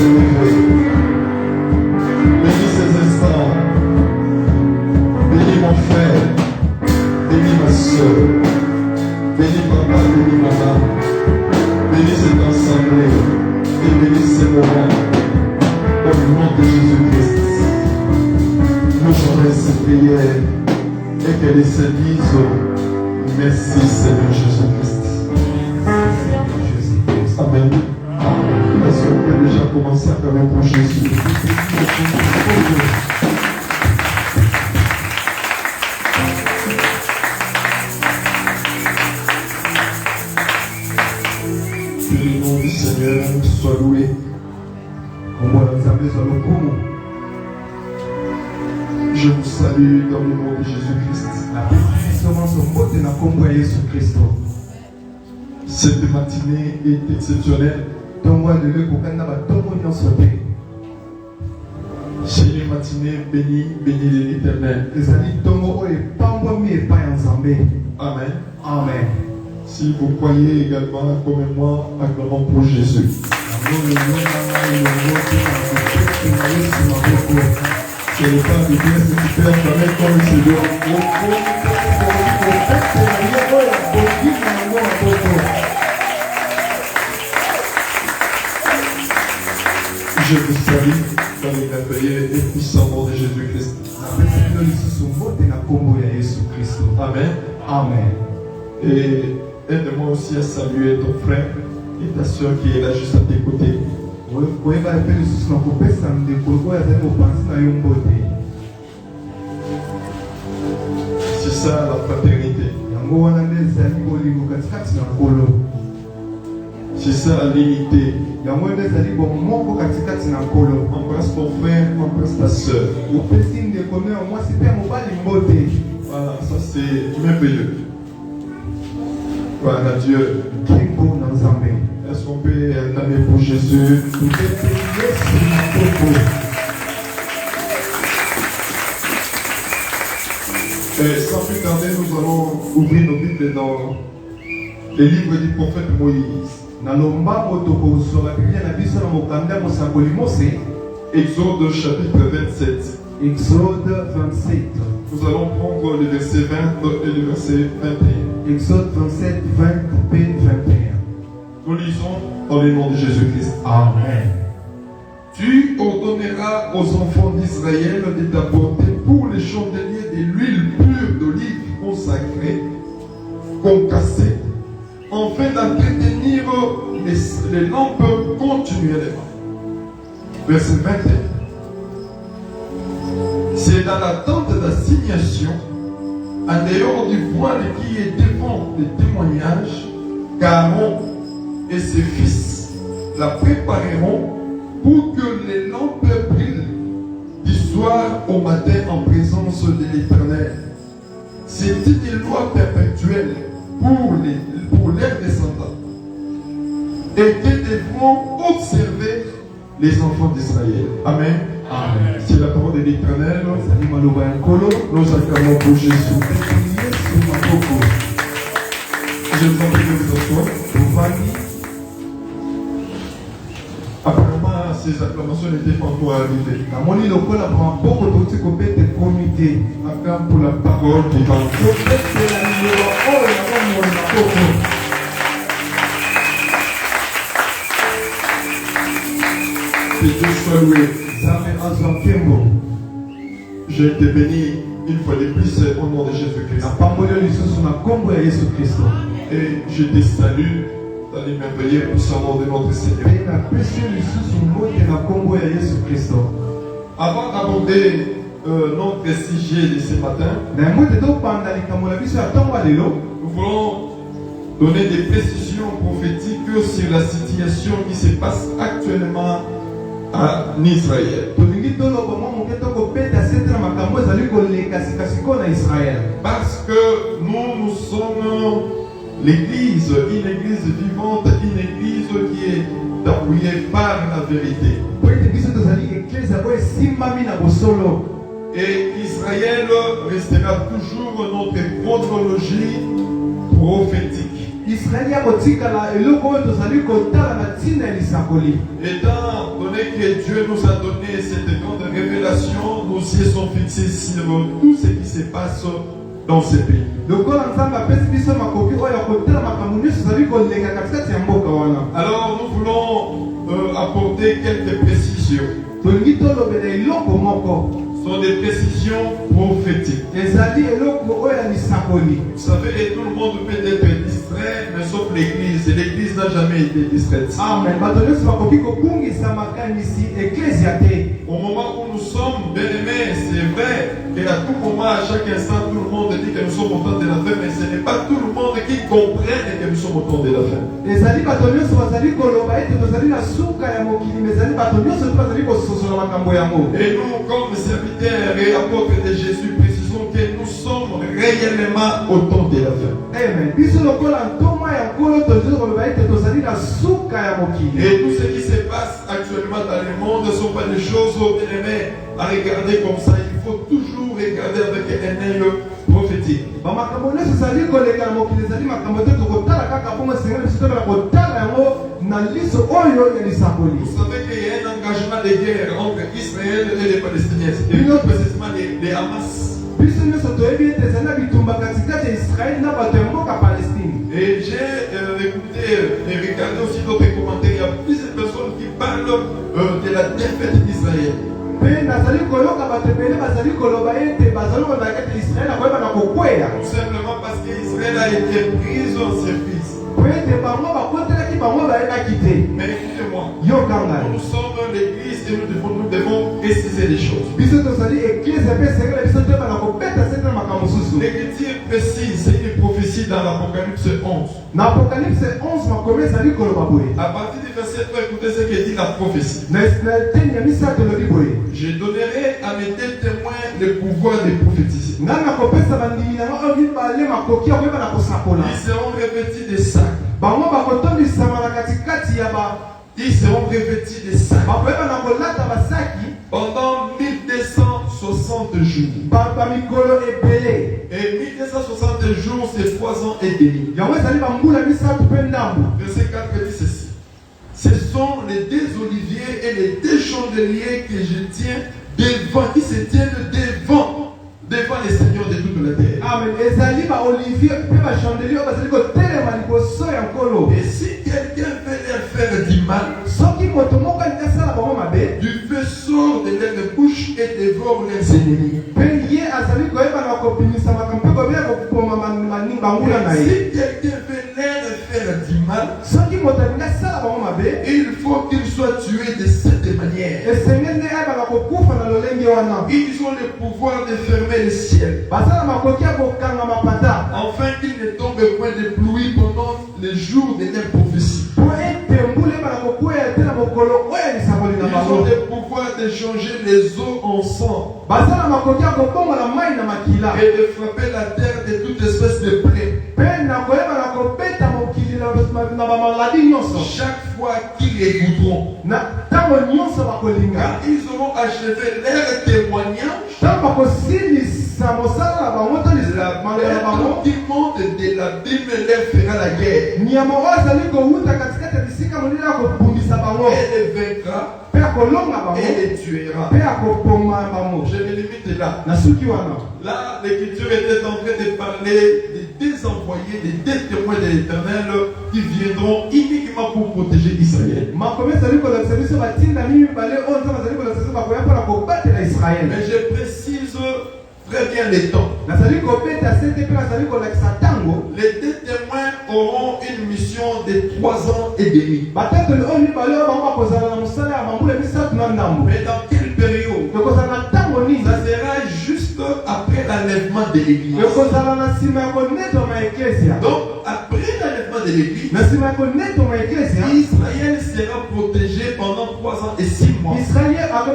élever. Bénis ces instants. Bénis mon frère. Bénis ma soeur. Bénis papa, bénis maman. Bénis cette assemblée. Et bénis ces moments. Au nom de Jésus-Christ. Nous j'aurai cette prière. Et qu'elle se dise merci Seigneur Jésus-Christ. Amen. Est-ce qu'on peut déjà commencer à faire pour Jésus? Que le nom du Seigneur soit loué. Je vous salue dans le nom de Jésus-Christ. Cette matinée est exceptionnelle. C'est une matinée bénie, bénie de l'Éternel. Amen. Amen. Si vous croyez également comme moi, acclamons pour Jésus. C'est le temps de Dieu, c'est de faire jamais comme il se doit. Je vous salue dans le merveilleux et puissant nom de Jésus-Christ. Amen. Amen. Et aide-moi aussi à saluer ton frère et ta soeur qui est là juste à tes côtés. C'est ça la fraternité. C'est ça l'unité. Embrasse ton frère, embrasse ta soeur. Voilà, ça c'est merveilleux. Voilà Dieu. Est-ce qu'on peut acclamer pour Jésus? Et sans plus tarder, nous allons ouvrir nos Bibles dans les livres du prophète Moïse. Exode chapitre 27. Exode 27. Nous allons prendre le verset 20 et le verset 21. Exode 27, 20 et 21. Nous lisons dans le nom de Jésus-Christ. Amen. Tu ordonneras aux enfants d'Israël de t'apporter pour les chandeliers de l'huile pure d'olive consacrée, concassée, afin d'entretenir les lampes continuellement. Verset 21. C'est dans la tente d'assignation, en dehors du voile qui est devant le témoignage, qu'Aaron et ses fils la prépareront pour que les lampes brillent du soir au matin en présence de l'Éternel. C'est une loi perpétuelle pour leurs descendants et que devront observer les enfants d'Israël. Amen. Amen. C'est la parole de l'Éternel. Nous acclamons pour Jésus. Je vous en prie de vous asseoir. Apparemment, ces acclamations n'étaient pas encore arrivées. Acclame pour la parole vivante. Que Dieu soit loué. J'ai été béni une fois de plus au nom de Jésus-Christ. Et je te salue dans les merveilleux puissants nom de notre Seigneur. Avant d'aborder notre sujet de ce matin, nous voulons donner des précisions prophétiques sur la situation qui se passe actuellement en Israël. Parce que nous sommes l'église, une église vivante, une église qui est appuyée par la vérité. Et Israël restera toujours notre chronologie prophétique. Étant donné que Dieu nous a donné cette grande révélation, nos yeux sont fixés sur tout ce qui se passe dans ce pays. Alors nous voulons apporter quelques précisions. Ce sont des précisions prophétiques. Vous savez, tout le monde peut être distrait, mais sauf l'Église. L'Église n'a jamais été distraite. Amen. Au moment où nous sommes bien-aimés, c'est vrai qu'à tout moment, à chaque instant, tout le monde dit que nous sommes au temps de la fin, mais ce n'est pas tout le monde qui comprenne que nous sommes au temps de la fin. Et nous, comme serviteurs et apôtres de Jésus, précisons que nous sommes réellement au temps de la fin. Amen. Et tout ce qui se passe actuellement dans le monde ne sont pas des choses bien-aimées à regarder comme ça. Il faut toujours regarder avec un œil prophétique. Vous savez qu'il y a un engagement de guerre entre Israël et les Palestiniens. Et plus précisément les Hamas. Et j'ai écouté et regardé aussi d'autres commentaires. Il y a plusieurs personnes qui parlent de la défaite d'Israël. Tout simplement parce qu'Israël a été prise en service. Mais écoutez-moi, nous sommes l'église et nous devons préciser les choses. L'écriture précise, c'est une prophétie dans l'Apocalypse 11. À partir du verset 3, écoutez ce que dit la prophétie. Je donnerai à mes deux témoins le pouvoir de prophétiser. Ils seront revêtis de sacs. Ils seront revêtis de sacs pendant 1260 jours. Et 1260 jours, c'est 3 ans et demi. Verset 4 dit ceci. Ce sont les deux oliviers et les deux chandeliers que je tiens devant, qui se tiennent devant les seigneurs de toute la terre. Amen. Et si quelqu'un veut leur faire du mal, du feu sort de leur bouche et dévore leurs ennemis. Si quelqu'un veut leur faire du mal, il faut qu'il soit tué de cette manière. Ils ont le pouvoir de fermer le ciel, afin qu'il ne tombe point de pluie pendant les jours de leur prophétie. Ils ont le pouvoir de changer les eaux en sang et de frapper la terre de toute espèce de plaie. Chaque fois qu'ils écouteront, car ils auront achevé leur témoignage, l'autre qui monte de l'abîme leur fera la guerre. Elle les vaincra et les tuera. Je me limite là. Là, l'Écriture était en train de parler des deux envoyés, des deux témoins de l'Éternel qui viendront uniquement pour protéger Israël. Mais je précise très bien les temps. Les deux témoins auront une mission de 3 ans et demi. Mais dans quelle période? Ça sera juste après l'enlèvement de l'Église. Donc, après l'enlèvement de l'Église, Israël sera protégé pendant 3 ans et 6 mois. Par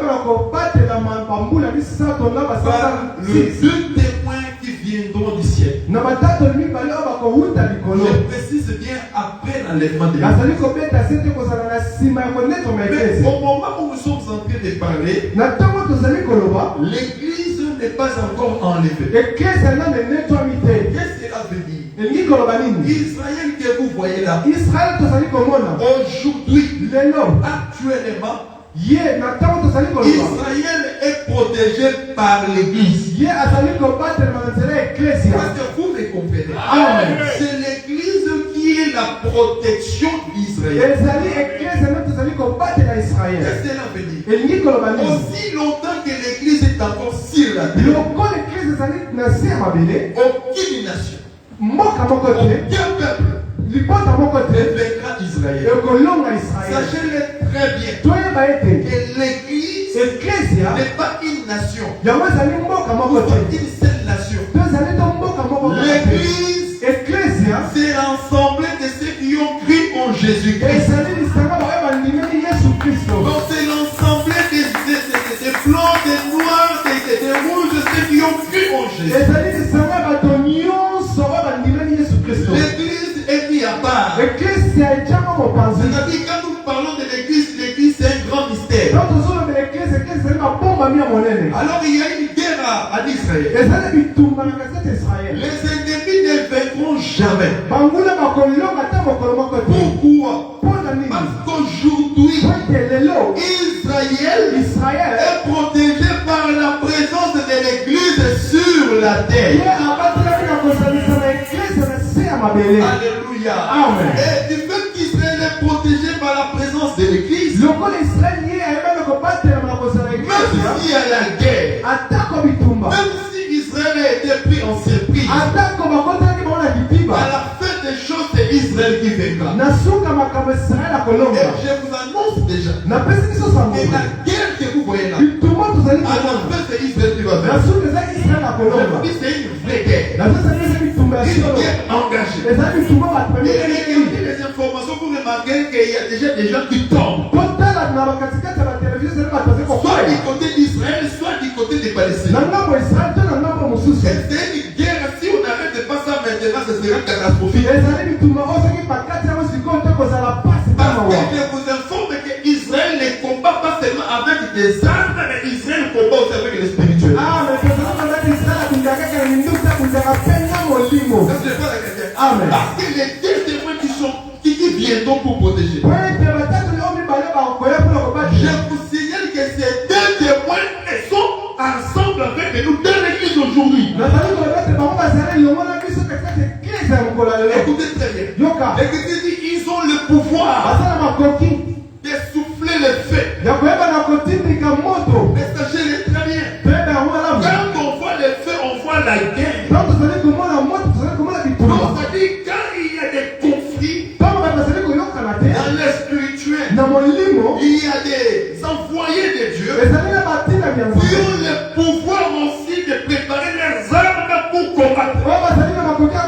les deux témoins qui viendront du ciel. Je précise bien après l'enlèvement de l'Église. Mais au moment où nous sommes en train de parler, l'Église n'est pas encore enlevée. Qu'est-ce que cela veut dire? Israël que vous voyez là, aujourd'hui, actuellement, Ye na tango tozali koloba. Israël est protégé par l'église. Ye azali kobatela na nzela ya ecclesia. Parce que vous me comprenez. Amen. C'est l'église qui est la protection d'Israël. Ezali ecclesia na tozali kobatela Israël. Qu'est-ce que cela veut dire? Elingi koloba nini? Aussi longtemps que l'église est encore sur la terre, Lokola ecclesia ezali na se ya mabele, aucune nation, mboka moko te, aucun peuple libota moko ne te, vaincra Israël. ekolonga Israël. Sachez-le très bien Toyeba ete que l'église ecclesia n'est pas une nation, yango ezali mboka moko pas te, une seule nation. tozali to mboka moko te. L'église, Ecclesia c'est l'ensemble de ceux qui ont cru en Jésus-Christ. ezali lisanga baoyo bandimeli Yesu Kristo. Donc c'est l'ensemble des blancs, des noirs, des rouges, ceux qui ont cru en Jésus. ezali lisanga bato nyonso oyo bandimeli Yesu Kristo. L'église est mise à part. Ecclesia etiama mopanzi. C'est-à-dire quand nous parlons de l'église, l'église c'est un grand mystère. Donc tozoloba ecclesia, ecclesia ezali mabombami ya monene. Alors il y a une guerre en Israël. ezali bitumba na kati ya Israel. Les ennemis ne vaincront jamais. banguna bakolonga ata mokolo moko te. Pourquoi? mpo na nini? Parce qu'aujourd'hui, po ete lelo Israël Israel est protégé par la présence de l'église sur la ye terre. abatelaki na kozalisa na ecclesia na se ya mabele. Alléluia. Amen. Et du fait qu'Israël est protégé par la présence de l'église, lokola Israel ye ayebana kobatela na kozala même ecclesia s'il y a la guerre, atako bitumba, même si Israël a été pris en surprise, atako bakotelaki bango na à bidiba, la fin des choses, c'est Israël qui vaincra. na suka makambo Israel Et akolonga. je vous annonce déjà napesi biso sango que la guerre que vous voyez là, bitumba tozali à la komona fin, c'est Israël qui va na vaincre. suka eza Israel Je akolonga. vous dis, c'est une vraie guerre. nazosali eza bitumba ya Une solo, guerre engagée. eza bitumba bato Et bamikeli. regardez les informations pour remarquer qu'il y a déjà des gens qui tombent. totala na bakatikati ya batelevizio ezali bato baza Soit kokwaya du côté d'Israël, soit du côté des na Palestiniens. ngambo ya Israel to na ngambo mosusu. Et c'est une guerre, si on n'arrête pas ça maintenant, ce sera catastrophique. ezali bitumba oyo soki bakati yango sikoyo te kozala pasi Parce tamawa. que je vous informe que Israël ne combat pas seulement avec des armes, mais Israël combat aussi avec les spirituels. Amen. Tozala kondaki Israel akundaka kaka minduki akundaka mpenza molimo. Ça, c'est pas la question. Amen. Parce que les deux témoins qui viendront pour protéger. po ete batatoli oyo mibale bakoya mpona Je kobatela. vous signale que ces deux témoins sont ensemble avec nous dans l'église aujourd'hui. nazali koloba ete bango bazala elongo na biso katikati eklise ya mokolo ya lelo. Écoutez très bien. yoka L'église dit ils ont le pouvoir baza na makoki de souffler le feu. ya koyeba na kotindika moto. Mais sachez-le très bien. toyeba yango malamu. Quand on voit le feu, on voit la guerre. ntango tozali komona moto tozali komona Donc, bitumba. c'est-à-dire quand il y a des conflits ntango bato bazali koyokana te dans le spirituel, na molimo il y a des envoyés de Dieu ezali na batinami ya qui nzambe ont le pouvoir aussi de préparer leurs armes pour combattre. oyo bazali na makoki ya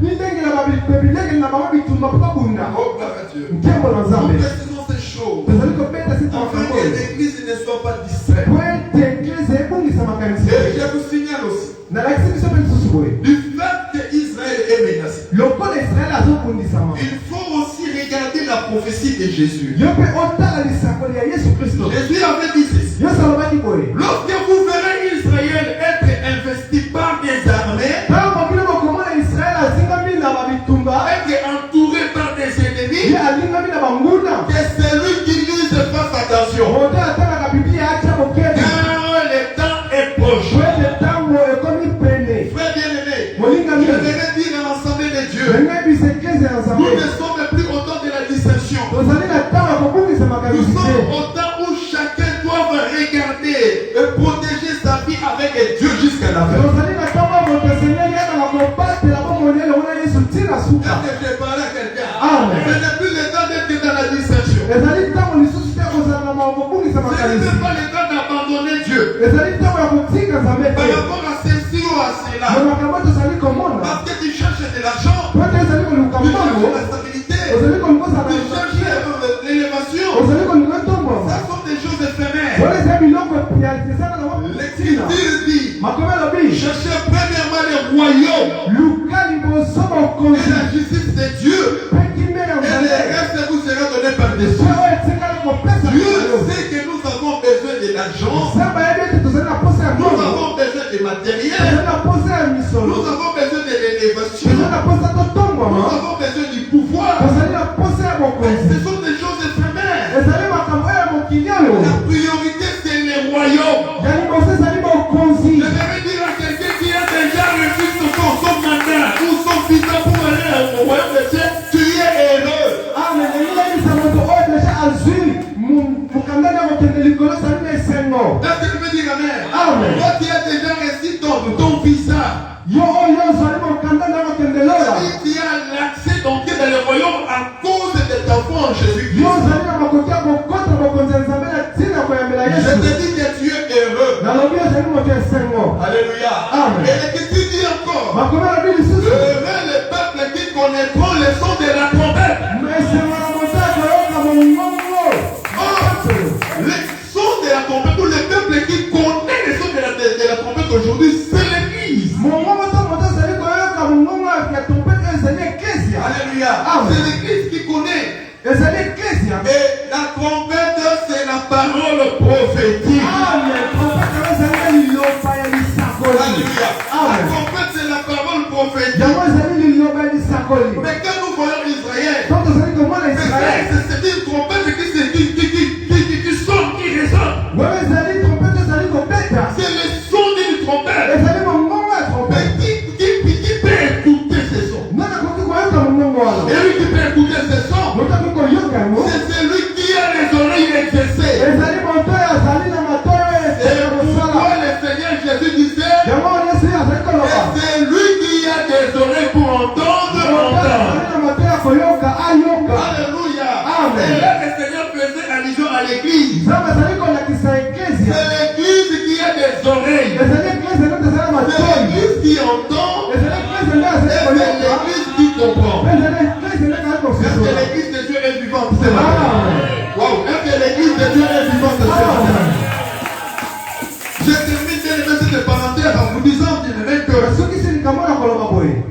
bindengela babilengeli na bango bitumba mpo babunda. Oh, gloire à Dieu. nkembo na Nous nzambe précisons ces choses tozali kobeta site afin makambo que oyo l'église ne soit pas distraite. po ete eklise ebungisa makanisi. Et je vous signale aussi, nalakisi biso mpe lisusu boye du fait que Israël est menacé, lokola Israel azobundisama il faut aussi regarder la prophétie de Jésus. yo mpe otala lisakoli ya Yesu Kristo. Jésus avait dit ceci. Yesu alobaki boye Lorsque vous verrez Israël être investi par des armées, ntango mokili bokomona Israel azingami na babitumba être entouré par des ennemis, ye alingami na banguna que celui qui lise fasse attention. moto atalaka biblia atya mokeli Car le temps est proche. po ete ntango ekomi pene. Frère bien-aimé, molingami je voudrais dire à l'ensemble de Dieu, engayebisa eklise ya nous nzambe ne sommes plus au temps de la distraction. tozali na ntango ya kobungisa Nous makanisi sommes te. au temps où chacun doit regarder et protéger sa vie avec Dieu jusqu'à la fin. tozali na ntango ya moto esengeli akaka kobatela bomoni elongo na Yesu ntina suka. Est-ce que je parle à quelqu'un? Amen. Ce n'est plus le temps d'être dans la distraction. ezali ntango lisusu te kozala na kobungisa Ce n'est makanisi. même pas le temps d'abandonner Dieu ezali ntango ya kotika nzambe par te. rapport à ceci ou à cela. na makambo tozali komona Parce que tu cherches de l'argent, po ete ezali koluka tu mbongo, cherches la stabilité, ozali kolikosa tu cherches l'élévation. ozali kolinga ntombama. Ça sont des choses éphémères. wana eza biloko ya ezala na ntina. L'Écriture dit, makomi alobi cherchez premièrement le royaume luka liboso et bokonzi la justice de Dieu. mpe kimia ya Et le nzambe reste vous sera donné par dessus. so oyo etikali kopesa Dieu yo. sait que nous avons besoin de l'argent, nzambe ayebi ete tozali na posa ya nous mbongo, avons besoin de matériel, tozali na posa ya nous misolo, avons besoin de l'élévation, tozali na posa nous totombwama, avons besoin du pouvoir. La priorité, c'est les royaumes. Je vais dire à quelqu'un qui a déjà reçu son mandat ou son visa pour aller au royaume des cieux, tu es heureux. Est-ce que tu peux dire amen? Toi qui as déjà reçu ton visa, tu as l'accès d'entrer dans le royaume à cause de ta foi en Jésus-Christ. Je te dis que tu es heureux. Alléluia. Et que tu dis encore, heureux les peuples qui connaîtront le son de la trompette. Le son de la trompette, ou le peuple qui connaît le son de la trompette aujourd'hui, c'est l'Église. Alléluia. C'est l'Église qui connaît. Et la trompette, c'est la parole prophétique. Alléluia. La trompette, c'est la parole prophétique. Mais quand nous voyons Israël, c'est une trompette qui sonne, qui résonne. C'est le son d'une trompette. Mais qui peut écouter ce son? Et lui qui peut écouter ce son, c'est celui qui a les oreilles exercées. Et pourquoi le Seigneur Jésus disait, et c'est lui qui a des oreilles pour entendre. Alléluia. Et là, le Seigneur faisait allusion à l'église. C'est l'église qui a des oreilles. C'est l'église qui entend. Et c'est l'église qui comprend. Est-ce que l'église de Dieu est vivante? C'est vrai. Wow. Est-ce que l'église de Dieu est vivante? C'est vrai. Je termine cette parenthèse en vous disant que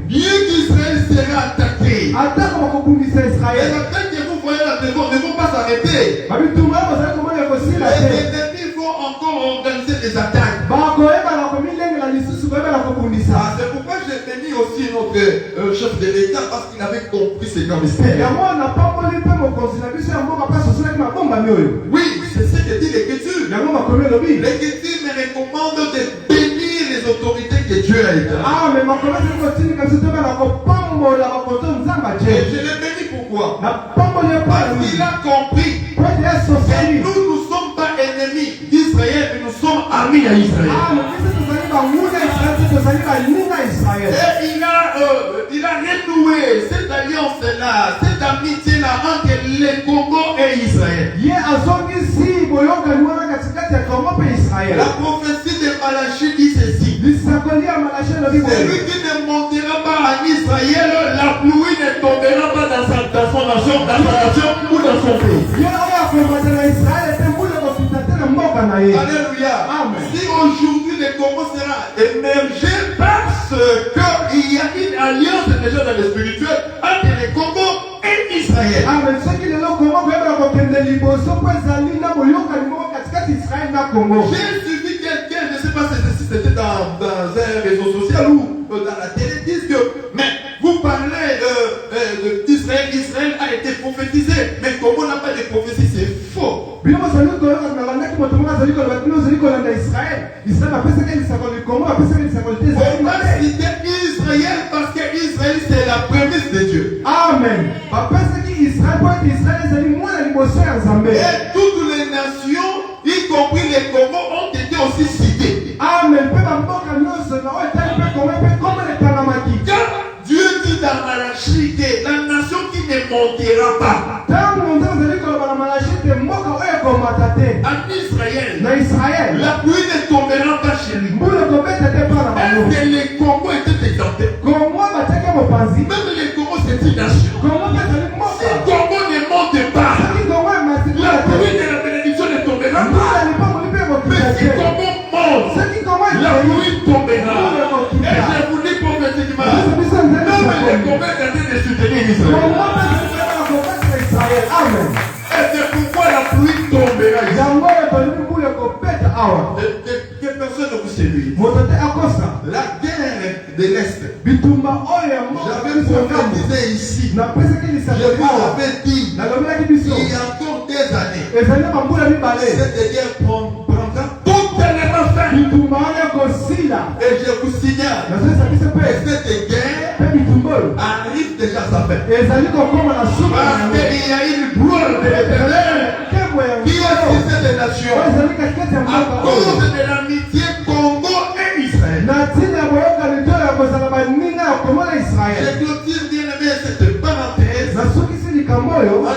bien qu'Israël sera attaqué, et l'attaque que vous voyez là ne vont pas s'arrêter. Les ennemis vont encore organiser des attaques. C'est pourquoi j'ai béni aussi notre chef de l'État, parce qu'il avait compris ce grand mystère. Oui, c'est ce que dit l'Écriture. L'Écriture me recommande de bénir les autorités que Dieu a établies. Et je l'ai béni pourquoi? Parce qu'il a compris que nous ne sommes pas ennemis d'Israël, mais nous sommes amis à Israël. Et il a renoué cette alliance-là, cette amitié-là entre le Congo et Israël. La prophétie de Malachie dit ceci. Celui qui ne montera pas en Israël, la pluie ne tombera pas dans son nation, ou dans son pays. Alléluia. Si aujourd'hui le Congo sera émergé parce qu'il y a une alliance déjà dans le spirituel entre le Congo et Israël. J'ai suivi quelqu'un, je ne sais pas si c'était dans un réseau social ou dans la télé, disent que, mais vous parlez d'Israël, Israël a été prophétisé, mais Congo n'a pas de prophétie, c'est faux. On va citer Israël parce que Israël c'est la prémisse de Dieu. Amen. Et toutes les nations, y compris les Congo, ont été aussi citées. Amen. Car Dieu dit dans Malachie que la nation qui ne montera pas en Israël, la pluie ne tombera pas chez lui. Est-ce que les Congo étaient exemptés? Même les Congo c'est une nation. Si le Congo ne monte pas, la pluie de la bénédiction ne tombera pas. Mais si le Congo monte, la pluie tombera. Et je vous dis prophétiquement, même les Congo est en train de soutenir Israël. Et c'est pourquoi la pluie tombera. Que personne ne vous séduise. La guerre de l'Est. J'avais prophétisé ici. Je vous avais dit, il y a encore des années. Cette guerre prendra totalement fin. Et je vous signale que cette guerre arrive déjà à sa fin. Parce qu'il y a une gloire de l'Éternel qui a cessé des nations à cause de l'amitié Congo et Israël. Je clôture bien aimé cette parenthèse en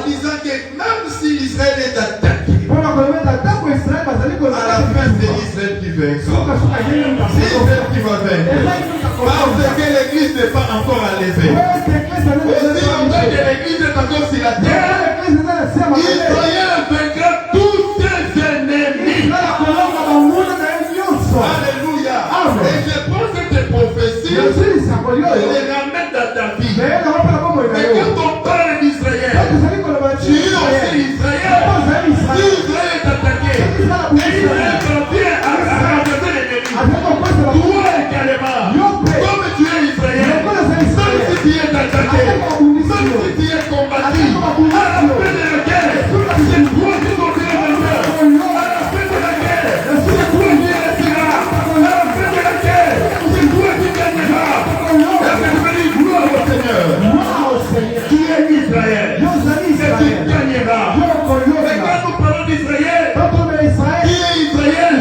disant que même si Israël est attaqué, à la fin c'est Israël qui vaincra. C'est Israël qui va vaincre. Parce que l'église n'est pas encore enlevée. Aussi longtemps que l'église est encore sur la terre, Israël vaincra tous ses ennemis. Alléluia. Et je prends cette prophétie et les ramène dans ta vie. Mais quand on parle d'Israël, tu es aussi Israël. Si Israël est attaqué, et Israël parvient à remplacer l'ennemi, toi également, comme tu es Israël, même si tu es attaqué, même si tu es combattu, à la fin de la guerre, c'est toi qui sortiras vainqueur. À la fin de la guerre, c'est toi qui resteras. À la fin de la guerre, c'est toi qui gagneras. Est-ce que tu veux dire gloire au Seigneur? Tu es Israël. Et tu gagneras. Mais quand nous parlons d'Israël, qui est Israël?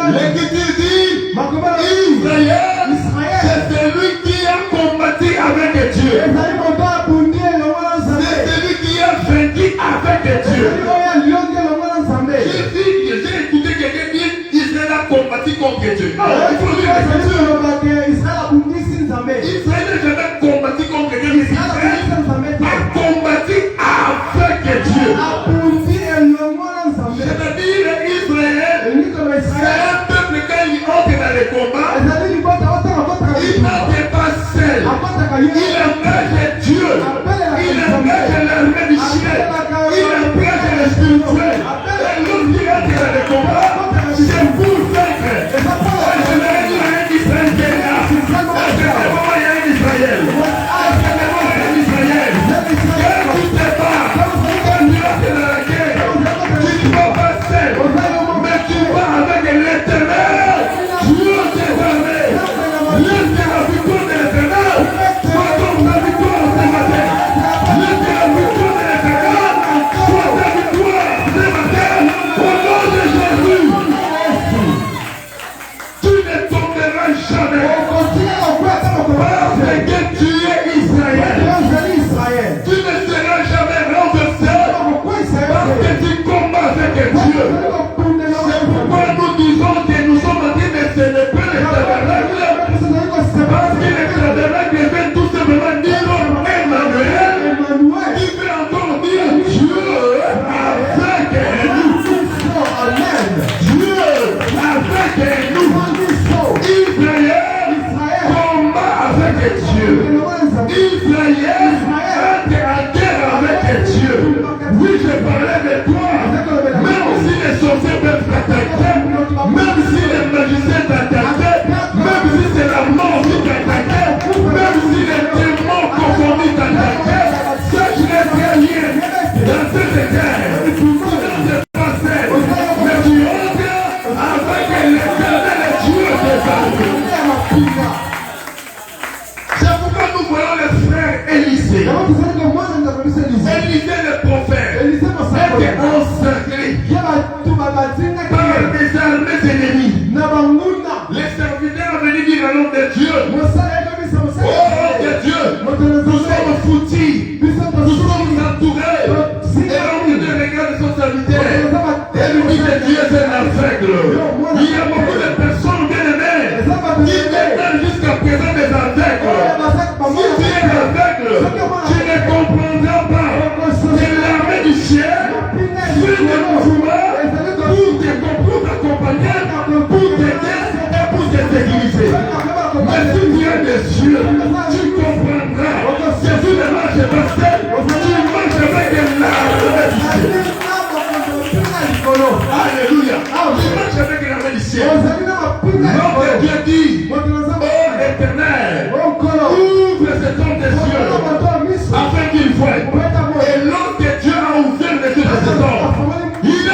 L'Écriture dit Israël, c'est celui qui a combattu avec Dieu. C'est celui qui a vaincu avec Dieu. J'ai écouté quelqu'un dire Israël a combattu contre Dieu. Non, il faut dire Israël n'a jamais combattu contre Dieu. Israël a combattu avec Dieu. C'est-à-dire Israël, c'est un peuple quand il entre dans les combats, il n'entre pas seul. Il engage Dieu. Il engage l'armée du ciel. Il engage le spirituel. Et lorsqu'il entre dans les combats, c'est pour vaincre. Je vais dire à un Israël qui est là. Est-ce que c'est vraiment il y a un Israël? Est-ce que c'est vraiment il y a un Israël? Écoutez pas. Quand tu entres dans la guerre, tu ne vas pas seul. Mais tu vas avec l'Éternel. Dieu t'est armé. Laisse la victoire de l'Éternel. Sois comme la victoire ce matin. Laisse la victoire de l'Éternel. Sois ta victoire ce matin. Au nom de Jésus. Tu ne tomberas jamais. Parce que tu es Israël. Tu ne seras jamais renversé. Parce que tu combats avec Dieu. C'est pourquoi nous disons que nous sommes en train de célébrer les tabernacles. Parce que les tabernacles viennent tout simplement dire Emmanuel. Qui veut encore dire Dieu avec nous. Dieu avec nous. Israël combat avec Dieu. Israël entre en guerre avec Dieu. Oui, je parlais de toi. Même si les sorciers peuvent t'attaquer, même si les magiciens t'attaquent, même si c'est la mort qui t'attaque, même si les démons confondus t'attaquent, sache que rien dans cette guerre. Tu n'es pas seul, mais tu entres avec l'Éternel Dieu des armées. C'est pourquoi nous voyons les frères Élisée. Élisée le prophète était encerclé par des armées ennemies. Les serviteurs venaient dire à l'homme de Dieu, oh homme de Dieu, nous sommes foutus, nous sommes entourés. Et l'homme de Dieu regarde son serviteur et lui dit que Dieu est un aveugle. Il y a beaucoup de personnes bien aimées qui deviennent jusqu'à présent des aveugles. Si tu es aveugle, tu ne comprendras pas que l'armée du ciel fait des mouvements pour t'accompagner, pour t'aider et pour te sécuriser. Mais si tu es des cieux, tu comprendras que tu ne marches pas seul, tu marches avec l'armée du ciel. Alléluia. Tu marches avec l'armée du ciel. Notre Dieu dit, oh Éternel, ouvre cet homme des cieux afin qu'il voie. Et lorsque Dieu a ouvert les yeux de cet homme, il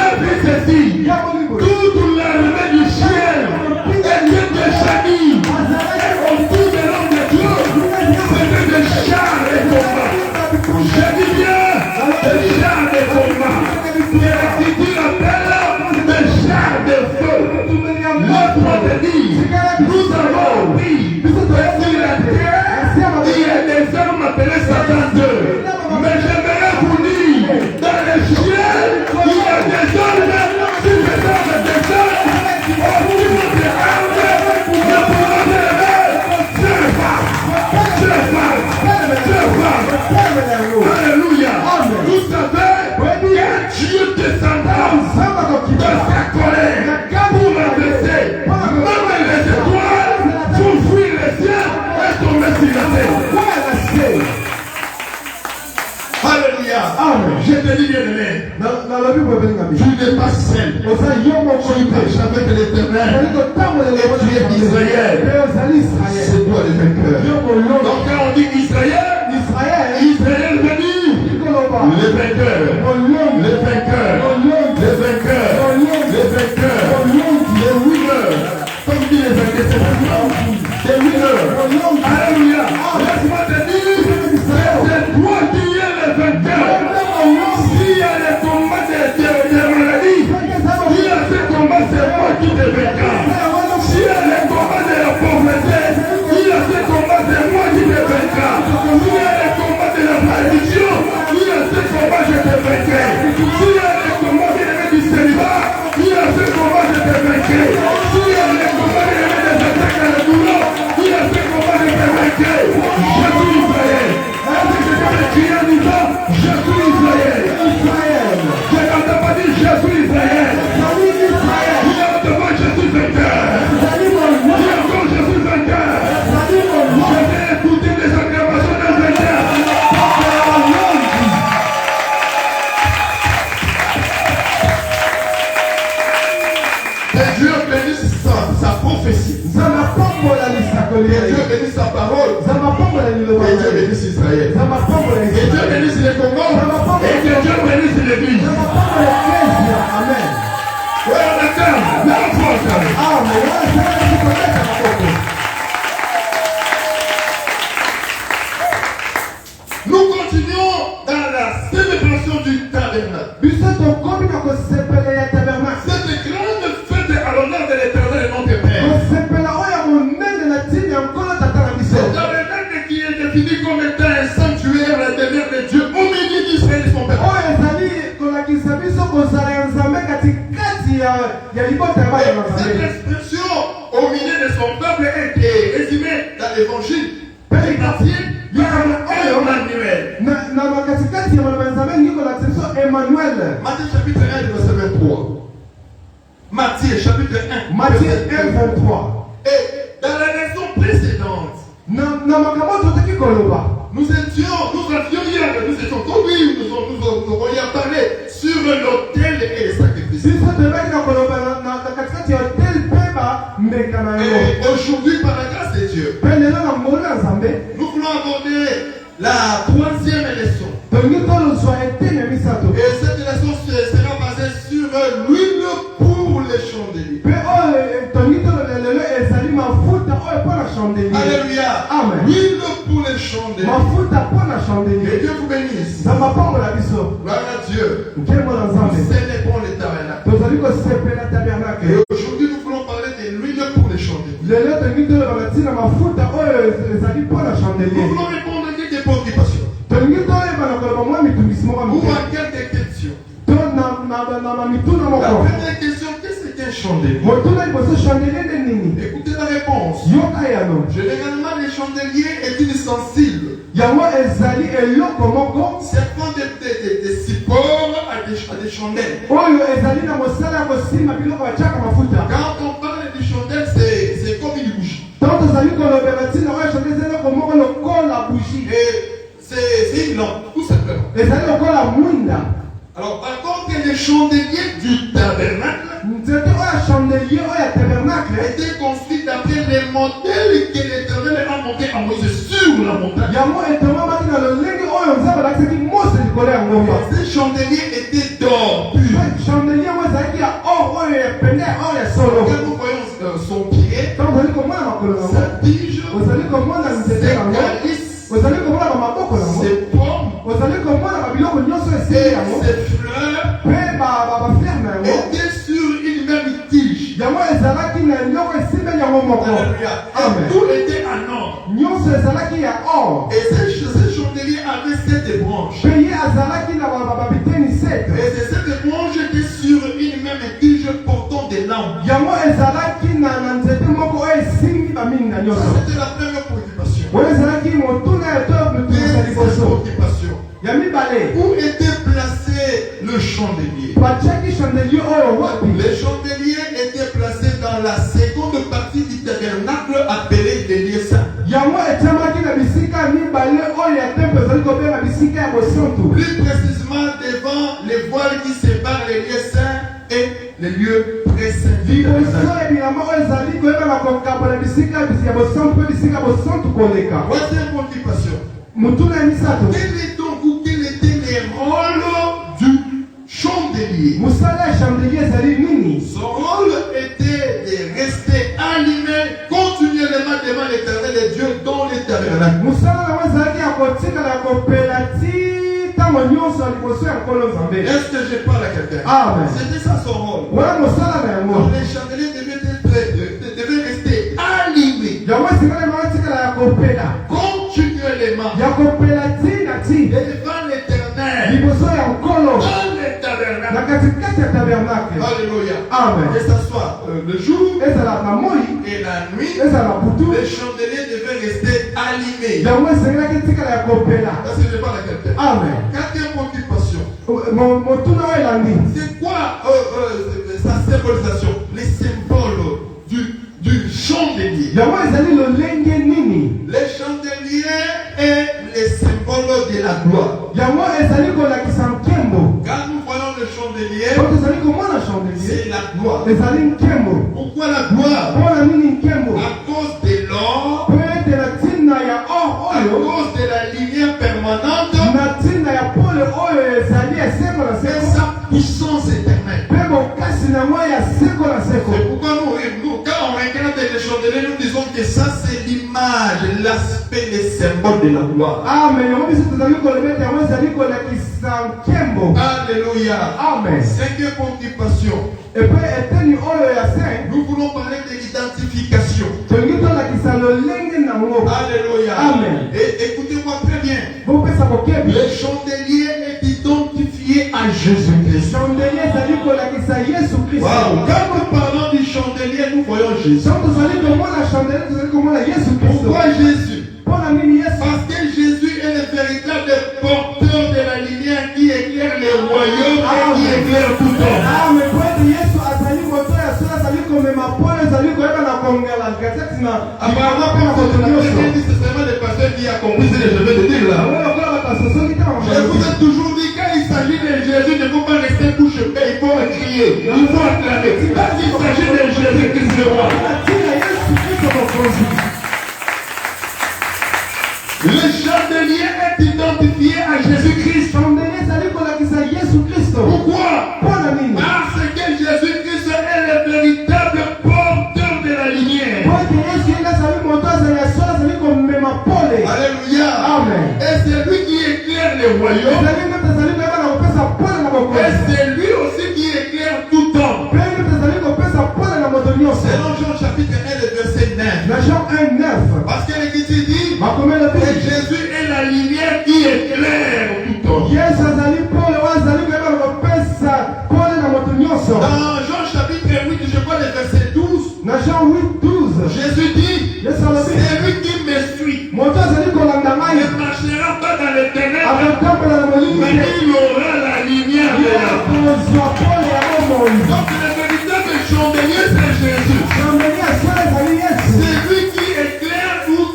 seul. oza yo moko Tu marches avec l'Éternel. ozali kotambola Et tu es Israël. mpe ozali Israël C'est toi le vainqueur. yo molongo Donc quand on dit Israël, Israël Israël veut dire likoloba le vainqueur. molongo Le vainqueur. molongo Le vainqueur. Le vainqueur. Le winner. Comme dit les Anglais, c'est le winner. Alléluia. Laisse-moi te dire, c'est toi qui es le vainqueur. S'il y a les combats des maladies, s'il y a ces combats, c'est moi qui te vaincra. S'il y a les combats de la pauvreté, s'il y a ces combats, c'est moi qui te vaincra. S'il y a les combats de la malédiction, s'il y a ces combats, je te vaincrai. S'il y a les combats du célibat, s'il y a ces combats, je te vaincrai. S'il y a les combats des attaques à la douleur, s'il y a ces combats, je te vaincrai. Je suis Israël. Est-ce que je peux crier en disant, je suis Israël. Je n'entends pas dire, je suis Israël. Il y a devant, je suis vainqueur. Il y a encore, je suis vainqueur. Je vais écouter les acclamations d'un vainqueur. Que Dieu bénisse sa prophétie. Que Dieu bénisse sa parole. Que Dieu bénisse Israël. Que Dieu bénisse les Congos. Et que Dieu bénisse l'Église. Amen. Oui, on acclame. La force. Nous continuons dans la célébration du tabernacle. Cette grande fête à l'honneur de l'Éternel et notre Père. Ce tabernacle qui est défini comme étant un sanctuaire, la demeure de Dieu au milieu d'Israël et son peuple. Cette expression au milieu de son peuple est résumée dans l'évangile de Matthieu par un manuel. Matthieu chapitre 1, verset 23. Matthieu chapitre 1, Matthieu verset 1, 23. Et dans la leçon précédente, nous avions hier, nous étions conduits, nous avons hier parlé sur l'autel et les sacrifices. Et aujourd'hui, par la grâce de Dieu, nous voulons aborder la troisième leçon. Et cette leçon sera basée sur l'huile pour les chandeliers. Alléluia. Amen. L'huile pour les chandeliers. Que Dieu vous bénisse. Gloire à Dieu. Nous célébrons le tabernacle. Et aujourd'hui, nous voulons parler de l'huile pour les chandeliers. Nous voulons répondre à quelques préoccupations. Ou à quelques questions. La première question, qu'est-ce qu'un chandelier? Écoutez la réponse. Généralement, les chandeliers est une ustensile servant des supports à des chandelles. Quand on parle de chandelles, c'est comme une bougie. Et c'est une lampe, tout simplement. Alors, par contre, les chandeliers du tabernacle étaient construits d'après les modèles que l'Éternel a montrés à Moïse sur la montagne. Ces chandeliers étaient d'or pur. Quand nous voyons son pied, sa tige, ses calices, ses pommes et ses fleurs étaient sur une même tige. Et tout était en or. Et ces chandeliers avaient 7 branches. Et ces 7 branches étaient sur une même tige portant des lampes. C'était la première préoccupation. Deuxième préoccupation. Où était placé le chandelier? Les chandeliers étaient placés dans la seconde partie du tabernacle appelée les lieux saints. Plus précisément devant les voiles qui séparent les lieux saints et les lieux très saints. liboso ya bilamba oyo ezali koyebana kokabola bisika ya bosantu mpe bisika ya bosantu koleka. Troisième occupation. motuna ya misato Quel est donc ou quel était les rôles du chandelier? mosala ya chandelier ezali nini? Son rôle était de rester allumé continuellement devant l'Éternel et Dieu dans les tabernacles. mosala nango ezalaki ya kotikala ya kopela ti ntango nyonso ya liboso ya nkolo nzambe. Est-ce que je parle à quelqu'un? Amen. C'était ça son rôle. wana mosala na yango Donc les chandeliers devaient rester allumés yango esengeli makotikala ya kopela continuellement ya kopela ti na ti devant l'Éternel liboso ya nkolo dans les na tabernacles. katikati ya tabernake. Alléluia. Amen. Et ça soit le jour ezala na moi et la nuit, ezala na butu les chandeliers devaient rester allumés. yango esengelaki tikala ya kopela. Est-ce que je parle à quelqu'un? Amen. Quatrième occupation. motuna oyo elandi C'est quoi sa symbolisation? Les symboles du chandelier. yango ezali lolenge nini? Les chandeliers et les symboles de la gloire. yango ezali kolakisa nkembo. Quand nous voyons le chandelier, oyo tozali komona chandelier c'est la gloire. ezali nkembo. Pourquoi la gloire? mpona nini nkembo? À cause de l'or, po ete na ntina ya or à oyo cause de la lumière permanente na ntina ya pole oyo ezali ya seko na et seko sa puissance éternelle. mpe bokasi na yango ya seko na seko. C'est pourquoi quand on regarde les chandeliers, nous disons que ça c'est l'image, l'aspect, les symboles de la gloire. amen. yango biso tozali koloba ete yango ezali kolakisa nkembo. Alléluia. amen. Cinquième occupation. epe eteni oyo ya se Nous voulons parler de l'identification. tolingi tolakisa lolenge nango. Alléluia. Amen. Et écoutez-moi très bien. bopesa bokebi. Le chandelier est identifié à Jésus-Christ. chandelier ezali kolakisa yesu kristo. Wow. Quand nous parlons du chandelier, nous voyons Jésus. donc tozali komona chandelier tozali komona yesu kristo. Pourquoi Jésus? mpona nini yesu? Parce que Jésus est le véritable porteur de la lumière qui éclaire les royaumes et qui éclaire tout homme. amen. po ete yesu azali moto ya solo azali komema pole ezali koyeba na kongela gazeti na Apparemment, comme moto c'est nyonso. c'est seulement le pasteur qui a compris ce que je vais te dire là. yango lokola bato asosoki te Je vous ai toujours dit, quand il s'agit de Jésus, il ne faut pas rester bouche bée, il faut crier, il faut acclamer. Quand il s'agit de Jésus, Christ le roi. atina yesu kristo mokonzi. Le chandelier est identifié à Jésus-Christ. chandelier ezali kolakisa yesu kristo. Pourquoi? mpona nini? Parce que Jésus-Christ est le véritable porteur de la lumière. po ete yesu yenge azali moto azali ya solo azali komema pole. Alléluia. amen. Et c'est lui qui éclaire les royaumes. ezali nde ezali koyeba na kopesa pole na Et bokonzi. c'est lui aussi qui éclaire tout homme. mpe nde ezali kopesa pole na moto nyonso. C'est dans Jean chapitre 1, le verset 9. na jean 1:9 Parce que l'Écriture dit bakomela que te Jésus est la lumière qui éclaire tout homme. yesu azali pole oyo azali koyeba na kopesa pole na moto nyonso. Dans Jean chapitre 8, je crois le verset 12, na jean 8:12 Jésus dit, yesu alobi c'est lui qui me suit. moto azali kolanda Il ngai ne marchera pas dans les ténèbres, akotambola na molili mais te il aura la lumière de ye la vie. akozwa pole ya bomoi. Donc le véritable chandelier, c'est Jésus. chandelier ya solo ezali yesu. C'est lui qui éclaire tout.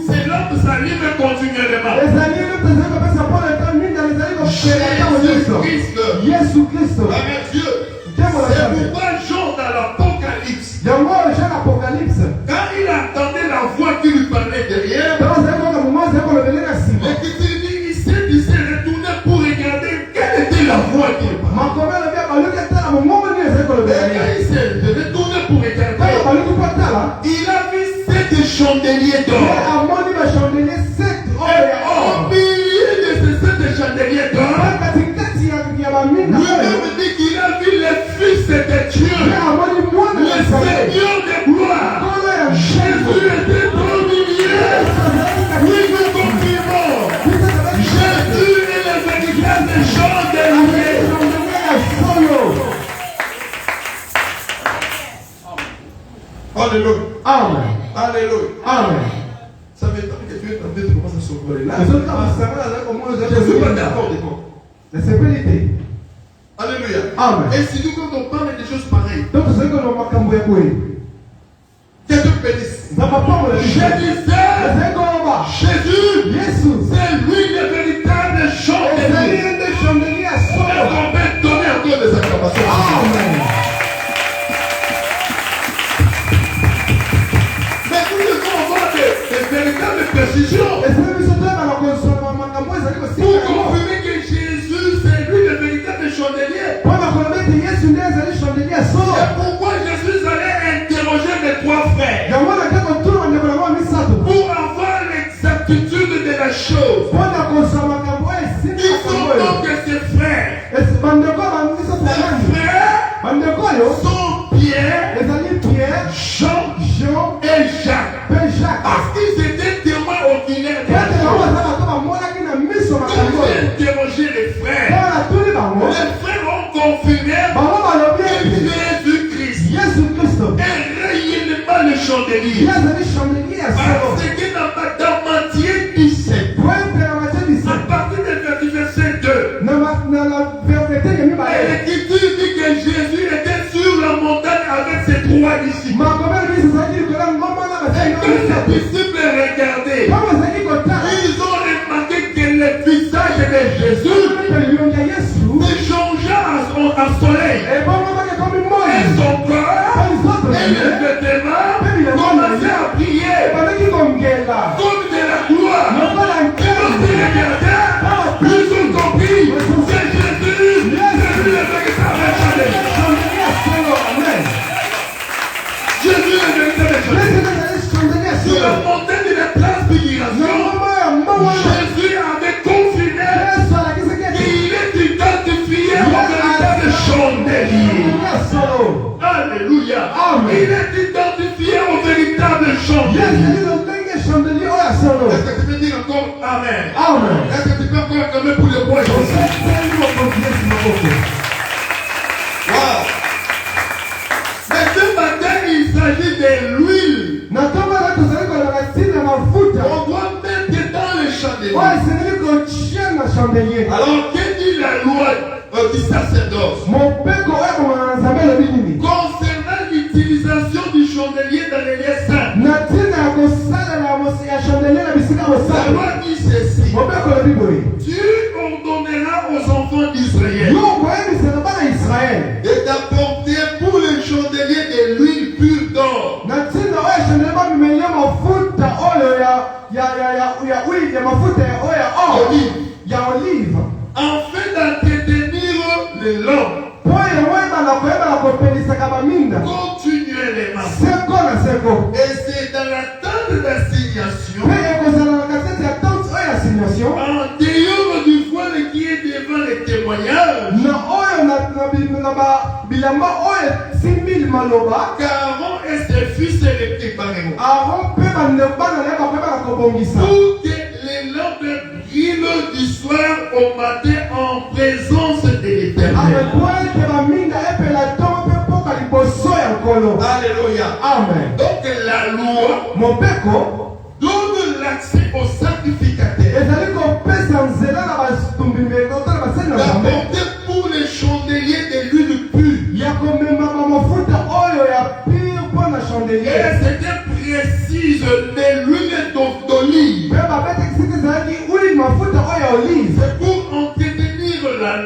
C'est l'homme s'allume continuellement. ezali nde ezali kopesa pole ta mingi ezali kopela ntango nyonso. Jésus-Christ. yesu kristo. Avec Dieu. nkembo na C'est nzambe. pourquoi Jean dans l'Apocalypse, yango jean apocalypse quand il entendait la voix qui lui parlait derrière, ntango azali koyoka momo azali kolobele na nsima l'Écriture dit il s'est retourné pour regarder quelle était la voix qui lui parlait. makome alobi baluki etala momongo nini ezali Et kolobela quand ye. il s'est retourné pour ntango regarder, baluki mpo tala il a vu 7 chandeliers ye d'or. amoni bachandelier 7 oyo ya Et au or. milieu de ces 7 chandeliers d'or, Mpe katikati ya baminda oyo lui-même dit qu'il a vu les fils de Dieu, ye amoni mwana le ya nzambe. Seigneur de gloire. nkolo ya Jésus était au milieu. Oui, nous confirmons. Jésus est le véritable chandelier. Alléluia. Amen. Alléluia. Amen. Ça m'étonne que tu es tenté de commencer à s'envoler là. Je suis pas d'accord de toi. nasepeli Alléluia. Amen. Et si nous, quand on parle des choses pareilles, te donc tozali koloma makambo ya boye que Dieu bénisse. na mapambo ya Je disais, ezali koloba Jésus, yesu c'est lui le véritable ezali chandelier. nde chandelier ya Est-ce solo. qu'on peut donner encore des acclamations? Amen. sont Pierre, ezali Pierre, Jean Jean, et Jacques. pe Jacques. Parce qu'ils étaient témoins oculaires de la Petelo chose. baza bato bamonaki na miso Quand makambo j'ai oyo. interrogé les frères, Mpona tuni bango, les frères ont confirmé bango balobi que ete Jésus-Christ Yesu Kristo est réellement le chandelier. ye azali chandelier ya solo. Parce que dans Matthieu 17, Po ete na Matthieu à 17, partir du verset 2, na la verset ya mibale, l'Écriture dit que Jésus était sur la montagne avec ses 3 disciples. makomi alobi ezalaki likolo ya ngomba na Et basali quand les misato. disciples regardaient, Ntango bazalaki kotala, ils ont remarqué que le visage de Jésus elongi ya Yesu se changea en soleil. ebongomaki ekomi Et moi. son corps Mpe nzoto et na les ye vêtements commençaient à briller ebandaki kongela comme de la gloire. lokola Et lorsqu'ils nkele. regardaient, ils ont compris que Jésus, c'est lui le véritable chandelier. Chandelier ya solo, amen. Jésus est le véritable chandelier. Yesu ezali chandelier ya Sur la solo. montagne de la Na transfiguration, ngomba ya mbongo wana, Jésus avait confirmé Yesu alakisaki ete qu'il est identifié au véritable chandelier. ya solo. Alléluia. Amen. Il est identifié au véritable Yesu chandelier. ezali lolenge chandelier oyo ya solo. Est-ce que tu peux dire encore Amen? Amen. Est-ce que tu peux encore acclamer pour le bon Jésus? Osepeli mokonzi Yesu maboko. Wow. Mais ce matin, il s'agit de l'huile. Na ntongo wana tozali kolaka ntina ya mafuta On doit mettre dans le oyo chandelier. esengeli kotia na chandelier. Alors, que dit la loi du sacerdoce Mobeko oyo ekomaka na nzambe elobi nini? concernant l'utilisation du chandelier dans les lieux saints? Na ntina ya kosalela ya chandelier na bisika La kosala. loi dit ceci. Mobeko elobi boye. Tu ordonneras aux enfants d'Israël Yo koyebisaka bana Israele et d'apporter pour le chandelier de l'huile pure d'or. na ntina oyo chandelier bamimeli mafuta oyo ya huile ya mafuta oyo ya or Olive. ya olive Afin d'entretenir les lampes po yango ebanda koyebana kopelisaka baminda continuellement. seko na seko. Et c'est dans la tente d'assignation, Mpe ekozala na kasete ya tente oyo ya signation en dehors du voile qui est devant les témoignages, na oyo na bilamba oyo esimbi maloba qu'Aaron et ses fils les prépareront. Aaron mpe bandeko bana na ye bakoyebaka kobongisa Pour que les lampes brillent du soir au matin en présence de l'Éternel. amen po ete baminda epela ntongo mpe mpoka liboso ya nkolo. Alléluia. Amen. Donc la loi Mobeko donne l'accès au sacrificateur ezali kopesa nzela na batumbimeko to na basali na nzambe d'apporter pour les chandeliers de l'huile pure. ya komema bamafuta oyo ya pire mpo na Et chandelier. c'était précise de l'huile d'olive. Mpe babetekisiki ezalaki huile mafuta oyo ya olive C'est pour entretenir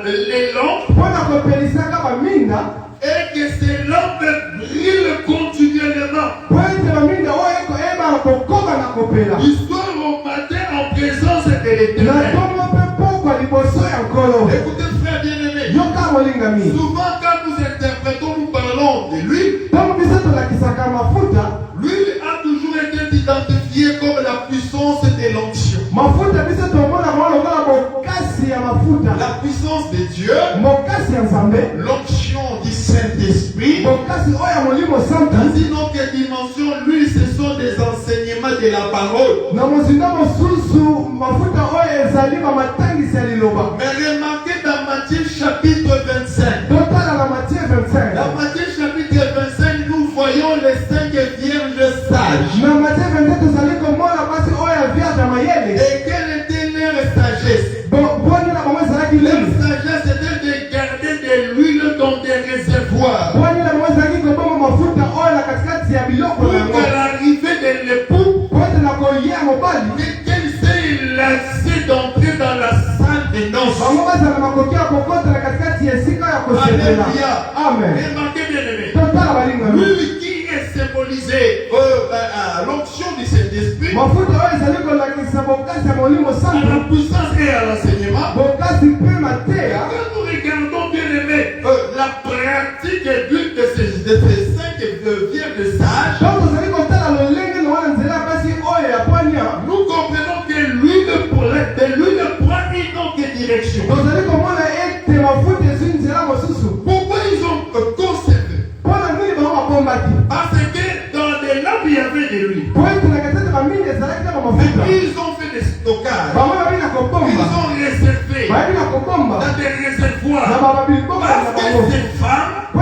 les lampes mpo na kopelisaka baminda et que ces lampes brillent continuellement. po ete baminda oyo ekoyebana kokoma na kopela Du soir au matin en présence de na l'Éternel. ntongo mpe pokwa liboso ya nkolo. Écoutez frère bien-aimé, Yoka molingami, souvent quand nous interprétons, nous parlons de l'huile. ntango biso tolakisaka mafuta, L'huile a toujours été identifiée comme la puissance de l'onction. mafuta biso tomona ngo lokola bokasi ya mafuta, La puissance de Dieu, bokasi ya nzambe, l'onction du Saint-Esprit. bokasi oyo ya molimo santu. Dans une autre dimension, l'huile, ce sont des enseignements de la parole. Na mozinga mosusu mafuta oyo ezali bamatangisi ya liloba. Mais remarquez dans Matthieu chapitre 25. Totala na Matthieu 25. Dans Matthieu chapitre 25, nous voyons les 5 vierges sages. Na Matthieu 25 tozali komona basi oyo ya vierge ya mayele. Et quelle était leur sagesse? Boni na bango ezalaki Leur nini? sagesse était de garder de l'huile dans des réservoirs. Boni na bango ezalaki koboma mafuta oyo na katikati ya biloko Pour na yango. que l'arrivée de l'époux, Po ete na kolia mobali qu'elle ait l'accès d'entrer dans la salle de noces. bango bazala makoki ya kokotela katikati ya esika ya kosepela. Alléluia. Amen. Remarquez bien aimé. Totala balingami. L'huile qui est symbolisée à l'onction du Saint-Esprit, mafuta oyo ezali kolakisa bokasi ya molimo à la santu, puissance et à l'enseignement. bokasi mpe mateya. Quand nous regardons bien aimé la pratique d'une de ces 5 vierges sages, Donc tozali kotala lolenge na wana nzela basi oyo ya poignard. nous comprenons que l'huile prend une autre direction. Tozali komona ete mafuta ezwi nzela mosusu. Pourquoi ils ont conservé Po Ils ont fait des stockages. Ils ont réservé dans des réservoirs. Parce que ces femmes ne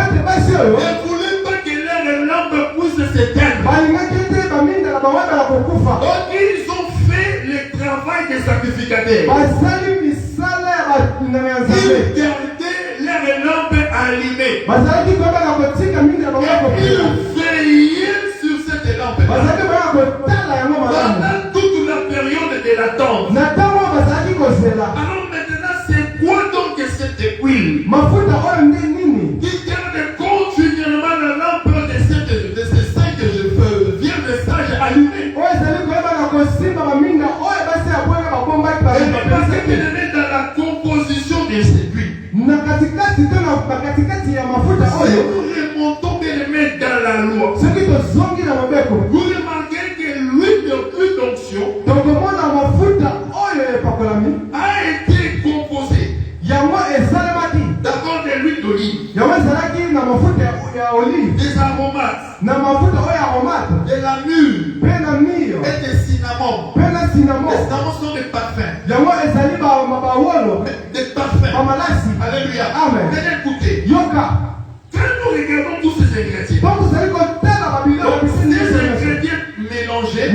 voulaient pas que leur lampe puisse s'éteindre. Donc ils ont fait le travail des sacrificateurs. Ils gardaient leur lampe allumée. Et ils veillaient sur cette lampe. Pendant toute la période de l'attente. Alors maintenant, c'est quoi donc cette huile qui garde continuellement la lampe de ces cinq vieux messages allumés? Parce qu'il est dans la composition de cette huile. Si nous remontons bien dans la loi, vous remarquez que l'huile d'onction a été composée d'abord de l'huile d'olive, des aromates, de la mûre et des cinnamons. Les cinnamons sont des parfums. Des parfums. Alléluia. Amen. Mais écoutez, Yoka. quand nous regardons tous ces ingrédients, ces ingrédients mélangés,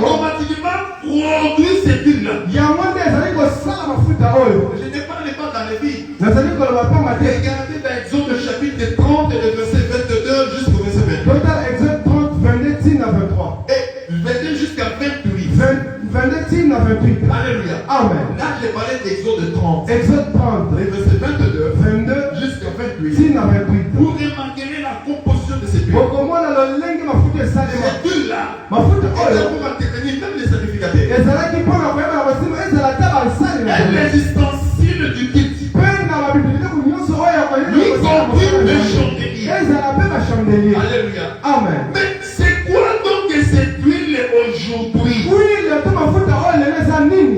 automatiquement produisent cette huile-là. Je ne parle pas dans les vies. Regardez dans Exode chapitre 30 et le verset 22 jusqu'au verset 23. Exode 30, 22 à 23. Et 22 jusqu'à 28. 22 à 28. Alléluia. Amen. Là, j'ai parlé d'Exode 30. Exode 30. Les versets 22 jusqu'à 28. Vous remarquerez la composition de cette huile. Cette huile-là, elle est pour entretenir même les sacrificateurs. Elle est l'ustensile du culte. Y compris le chandelier. Alléluia. Amen. Mais c'est quoi donc cette huile aujourd'hui?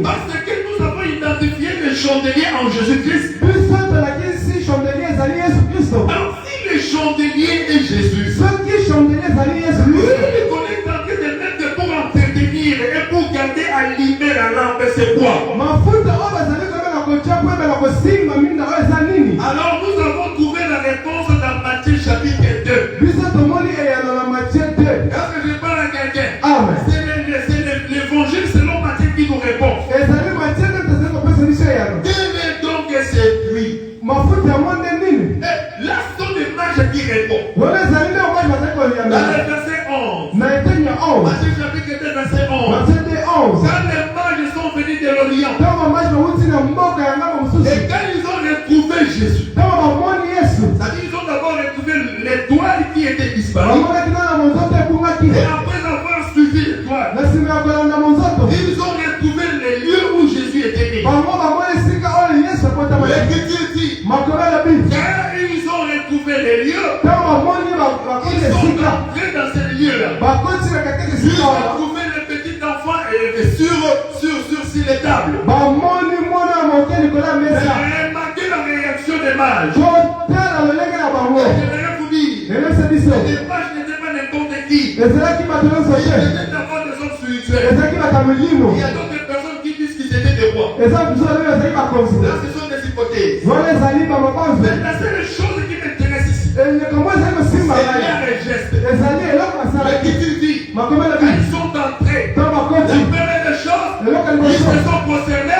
Parce que nous avons identifié le chandelier en Jésus-Christ. Alors si le chandelier est Jésus, lui il est en train de mettre pour entretenir et pour garder allumé la lampe, c'est quoi? Alors nous avons trouvé la réponse dans Matthieu chapitre 2. Est-ce que je parle à quelqu'un? C'est l'évangile selon Matthieu qui nous répond. Quelle est donc cette huile? Là sont des mages qui répondent. Dans le verset 11. Matthieu chapitre 2 verset 11. Quand les mages sont venus de l'Orient, et quand ils ont retrouvé Jésus, c'est-à-dire ils ont d'abord retrouvé l'étoile qui était disparue. Et après avoir suivi l'étoile, ils ont retrouvé les lieux où Jésus était né. L'Écriture dit, quand ils ont retrouvé les lieux, ils sont entrés dans ces lieux-là. Ils ont trouvé les petits enfants sur les tables. Remarquez la réaction des mages. J'aimerais vous dire, les mages n'étaient pas n'importe qui. Ils étaient d'abord des hommes spirituels. Il y a d'autres personnes qui disent qu'ils étaient des rois. Là, ce sont des hypothèses. Mais la seule chose qui m'intéresse ici, c'est leur geste. L'Écriture dit, quand ils sont entrés, la première des choses, ils se sont prosternés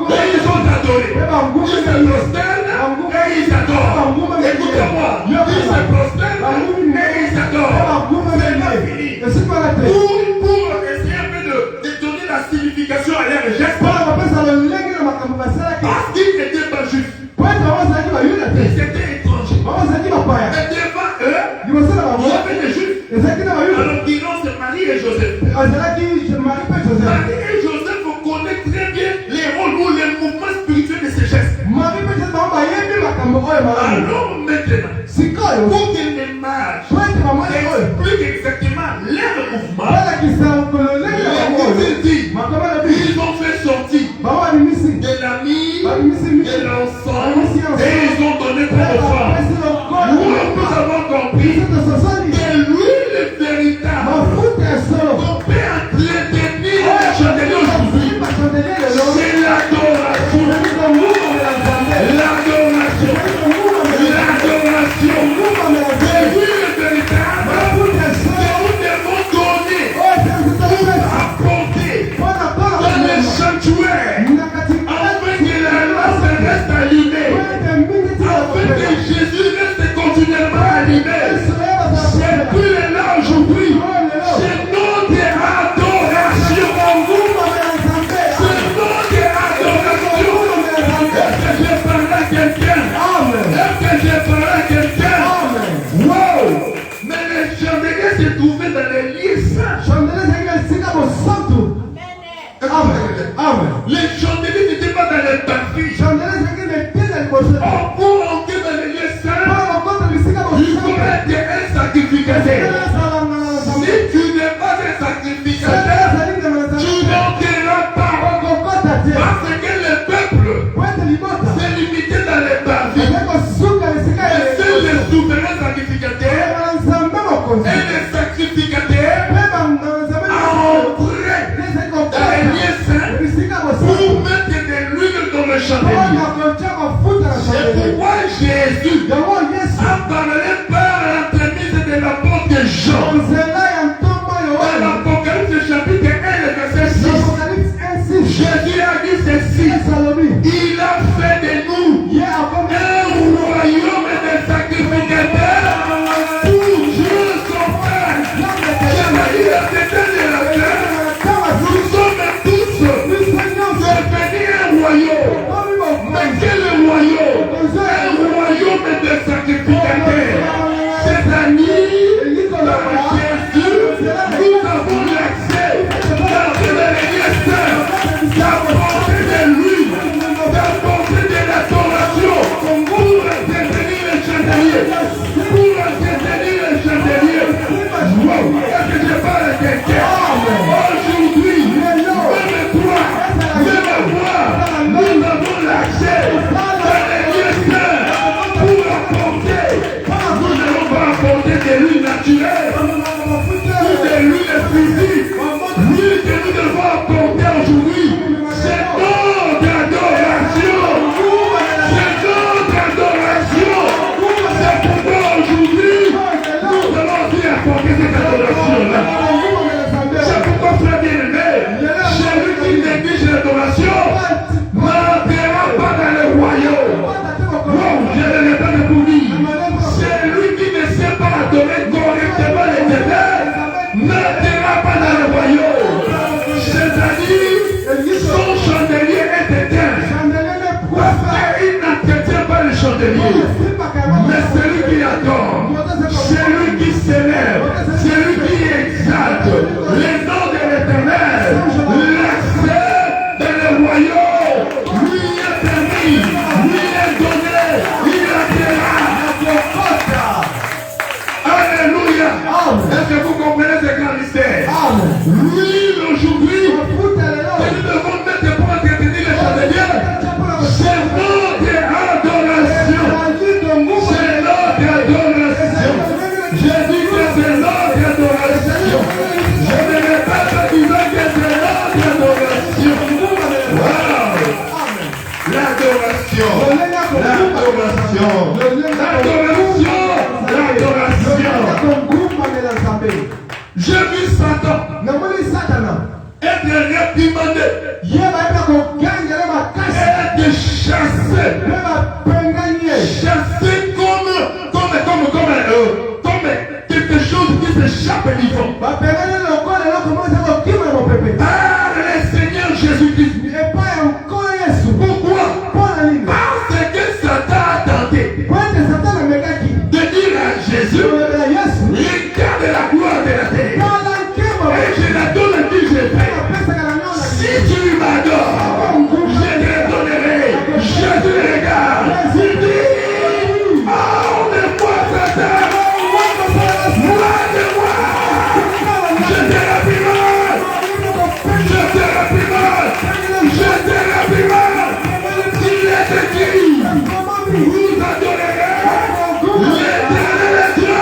et ils ont adoré. Ils se prosternent et ils adorent. Écoutez-moi, ils se prosternent et ils adorent. C'est pas fini. Pour essayer un peu de donner la signification à leur geste, parce qu'ils n'étaient pas juifs, ils étaient étrangers. Et devant eux, il y avait des juifs. Alors diront c'est Marie et Joseph. Marie et Joseph connaissent très bien les rôles ou les mouvements spirituels de ces gestes. Alors maintenant, pour que les mages expliquent exactement leur mouvement, ils ont fait sortir de la myrrhe, de l'encens, et ils ont donné pour les femmes. Nous avons compris que l'huile véritable Amen. Les chandeliers n'étaient pas dans les parvis. Chandelier ezalaki na eteni ya liboso. Pour entrer dans les lieux saints, Mpona kokota bisika il faut être un sacrificateur. Si tu n'es pas un sacrificateur, tu n'entreras pas. Parce que le peuple s'est limité dans les parvis. Et c'est le souverain sacrificateur et les sacrificateurs entrés dans les lieux saints pour mettre de l'huile dans le chandelier. C'est pourquoi Jésus a parlé par l'entremise de l'apôtre Jean. Dans l'Apocalypse chapitre 1, le verset 6. Jésus a dit ceci. Il a fait de nous un royaume de sacrificateurs pour Dieu son Père. C'est-à-dire c'était de la terre. Nous sommes tous devenus un royaume. Mais quel royaume? Un royaume de sacrificateurs. C'est-à-dire dans Jésus, nous avons l'accès d'entrer dans les lieux saints, d'apporter de l'huile, d'apporter de l'adoration pour entretenir le chandelier. Pour entretenir le chandelier. Wow! Est-ce que je parle à quelqu'un? Aujourd'hui, même toi, même moi, nous avons l'accès dans les lieux saints pour apporter. Nous n'allons pas apporter de l'huile naturelle ou de l'huile physique. L'huile que nous devons apporter aujourd'hui, c'est notre adoration. C'est notre adoration. C'est pourquoi aujourd'hui, nous allons aussi apporter cette adoration-là. C'est pourquoi, frère bien-aimé, celui qui néglige l'adoration n'entrera pas dans le royaume. Non, je le répète pour dire, celui qui ne sait pas adorer correctement l'Éternel n'entrera pas dans le royaume. C'est-à-dire, son chandelier est éteint. Parce qu'il n'entretient pas le chandelier. Mais celui qui adore, celui qui s'élève, celui qui exalte les noms de l'Éternel, l'accès dans le royaume lui est permis, lui est donné, il entrera. Alléluia. Est-ce que vous comprenez ce grand mystère? L'huile aujourd'hui que nous devons mettre pour entretenir les chandeliers, c'est notre adoration. C'est notre adoration. Je dis que c'est notre adoration. Je ne vais pas te dire que c'est notre adoration. Wow! L'adoration. L'adoration. L'adoration. J'ai vu Satan être réprimandé et être chassé comme quelque chose qui s'échappe du fond par le Seigneur Jésus-Christ. Pourquoi? Parce que Satan a tenté de dire à Jésus, regarde la gloire de la terre et je la donne à qui je fais. Si tu m'adores, je te la donnerai. Jésus regarde, il dit, hors de moi Satan, loin de moi, je te réprimande, je te réprimande, je te réprimande. Il est écrit, vous adorerez l'Éternel Dieu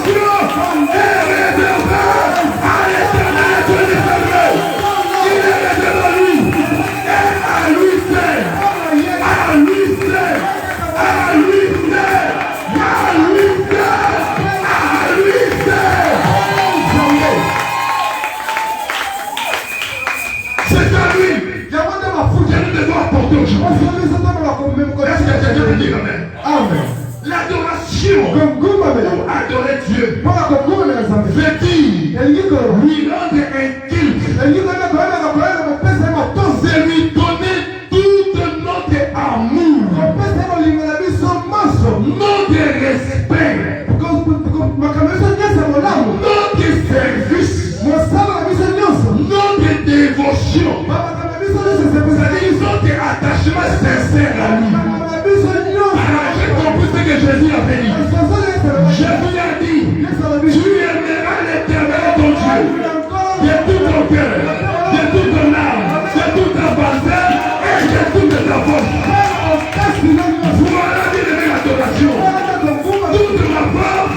est réservée à l'Éternel Dieu des armées. Il est réservé à lui. Et à lui seul. À lui seul. À lui seul. À lui seul. À lui seul. C'est à lui que nous devons apporter aujourd'hui. Est-ce que quelqu'un peut dire amen? Amen. L'adoration pour adorer Dieu veut dire lui rendre un culte. C'est lui donner tout notre amour, notre respect, notre service, notre dévotion, c'est-à-dire notre attachement sincère à lui. J'ai compris ce que Jésus a dit. Jésus a dit, tu aimeras l'Éternel ton Dieu de tout ton cœur, de toute ton âme, de toute ta pensée et de toute ta force. Voilà bien aimé l'adoration. Toute ma force,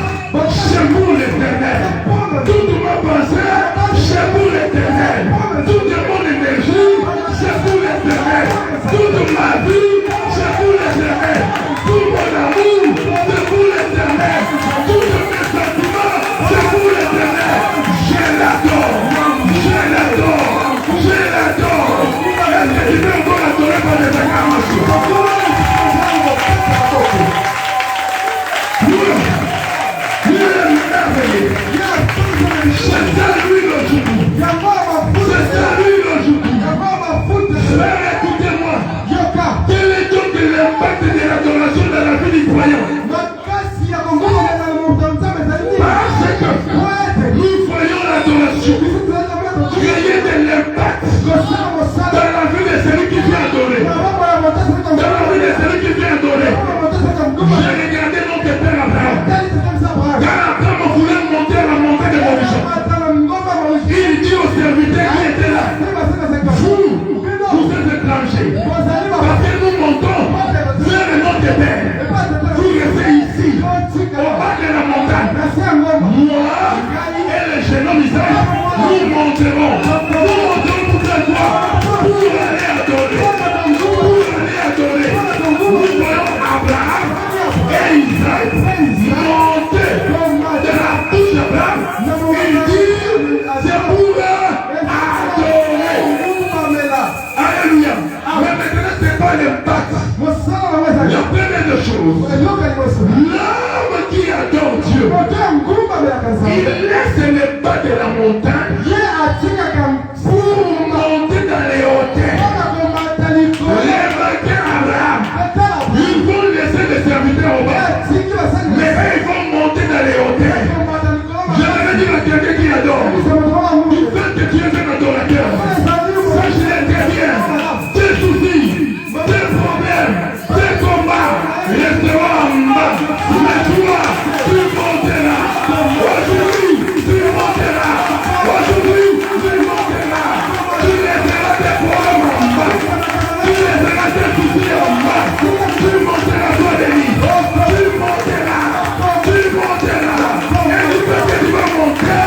c'est pour l'Éternel. Toute ma pensée, c'est pour l'Éternel. Toute mon énergie, c'est pour l'Éternel. Toute ma vie, c'est pour l'Éternel. Tout mon amour, c'est pour l'Éternel. Tous mes sentiments, c'est pour l'Éternel. Je l'adore. Je l'adore. Je l'adore. Est-ce que tu peux encore l'adorer par les acclamations? C'est ça lui le jour. C'est ça lui le jour. Frère, écoutez-moi. Quel est donc l'impact de l'adoration dans la vie du croyant? Parce que nous voyons l'adoration créer de l'impact dans la vie de celui qui vient adorer. Dans la vie de celui qui vient adorer. J'ai regardé notre père Abraham. Car Abraham voulait monter à la montée de Moïse. Il dit aux serviteurs qui étaient là, vous êtes étrangers. Parce que nous montons vers notre père. Vous restez ici, au bas de la montagne. Moi et le jeune homme Israël, nous monterons. Nous monterons pour faire quoi? Pour aller adorer. Pour aller adorer. Nous voyons Abraham et Israël monter de la bouche d'Abraham. Il dit, c'est pour adorer. Alléluia. Mais maintenant, c'est pas l'impact. La première chose, l'homme qui adore Dieu, il laisse le bas de la montagne pour monter dans les hauteurs. Les vainqueurs Abraham, ils vont laisser les serviteurs au bas, mais eux, ils vont monter dans les hauteurs. J'aimerais dire à quelqu'un qui adore, il fait que tu es un adorateur. Sache-le très bien, tes soucis, tes problèmes, tes combats resteront en bas. Mais toi, tu monteras. Aujourd'hui, tu monteras. Aujourd'hui, tu monteras. Tu laisseras tes problèmes en bas. Tu laisseras tes soucis en bas. Tu monteras toi de lui. Tu monteras. Tu monteras. Et du fait que tu vas monter,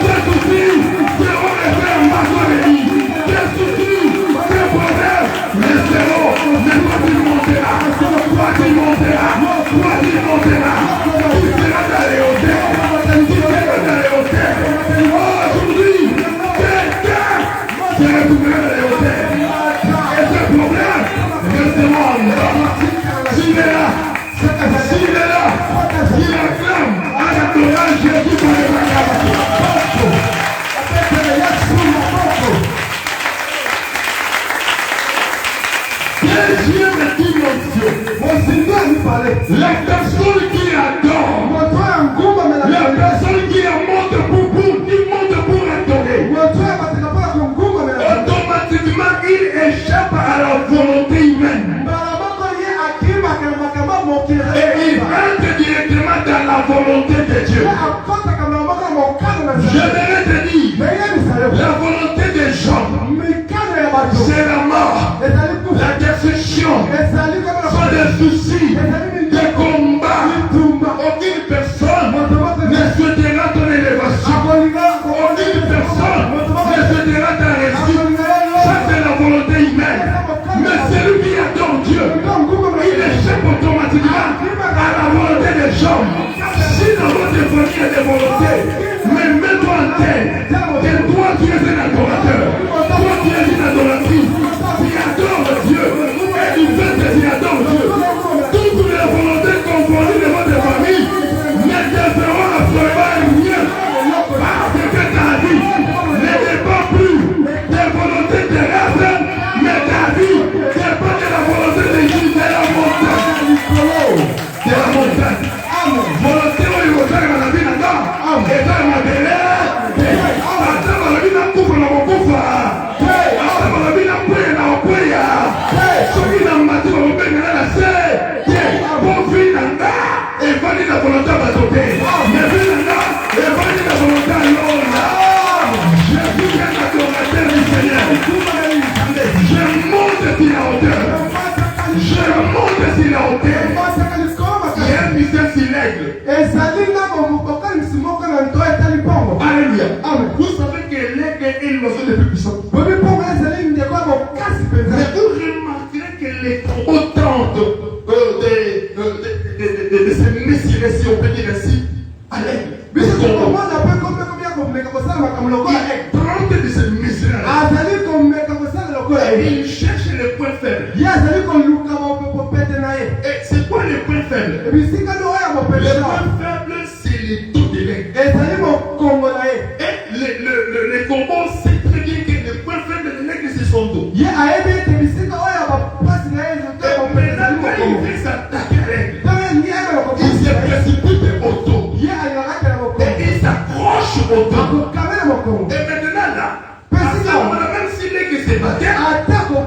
tes soucis seront restés en bas toi de lui. Tes soucis, tes problèmes resteront. Mais toi tu monteras. Toi tu monteras. Toi tu monteras. Tu seras dans les hauteurs. Tu seras dans les hauteurs. Aujourd'hui, quelqu'un se retrouvera dans les hauteurs. Et ce problème resteront en bas. S'il est là, s'il est là, il acclame à l'adoration Jésus pour les acclamations. Deuxième dimension, la personne qui adore, la personne qui monte pour adorer, automatiquement il échappe à la volonté humaine. Et il entre directement dans la volonté de Dieu. Je vais te dire, la volonté des gens, c'est la mort, la destruction, sont des soucis, des combats. Aucune personne ne se il y a des volontés. Mais mets-toi en tête que toi tu es un adorateur. Toi tu es une adoratrice. Tu adores Dieu. Et du fait que tu adores Dieu, toutes les volontés confondues devant tes familles ne te feront absolument rien. Parce que ta vie ne dépend plus des volontés terrestres, mais ta vie dépend de la volonté de Dieu, de la montagne. De la montagne. Volonté où il va faire la vie là-dedans. Et dans ma belle, attends la vie n'a pas pour la mokofa. Attends la vie n'a pas na okoya. Soki na mati ba obenga na se. Bon vie nanga. Et va dire la volonté à bazoté. Mais vie nanga. Et va dire la volonté à l'homme. Je suis un adorateur du Seigneur. Je monte sur la hauteur. Je monte sur la hauteur. Il y a un mystère sur l'aigle. Alléluia. Vous savez que l'aigle est l'oiseau le plus puissant. Mais vous remarquerez que les combats tentent de se mesurer, si on peut dire ainsi, à l'aigle. Ils tentent de se mesurer. Et ils cherchent le point faible. Et c'est quoi le point faible? Le point faible, c'est les taux de l'aigle. Et le combat sait très bien que le point faible de l'aigle, c'est son dos. Et maintenant, quand il veut s'attaquer à l'aigle, il se précipite au dos. Et il s'accroche au dos. Et maintenant là, même si l'aigle se battait,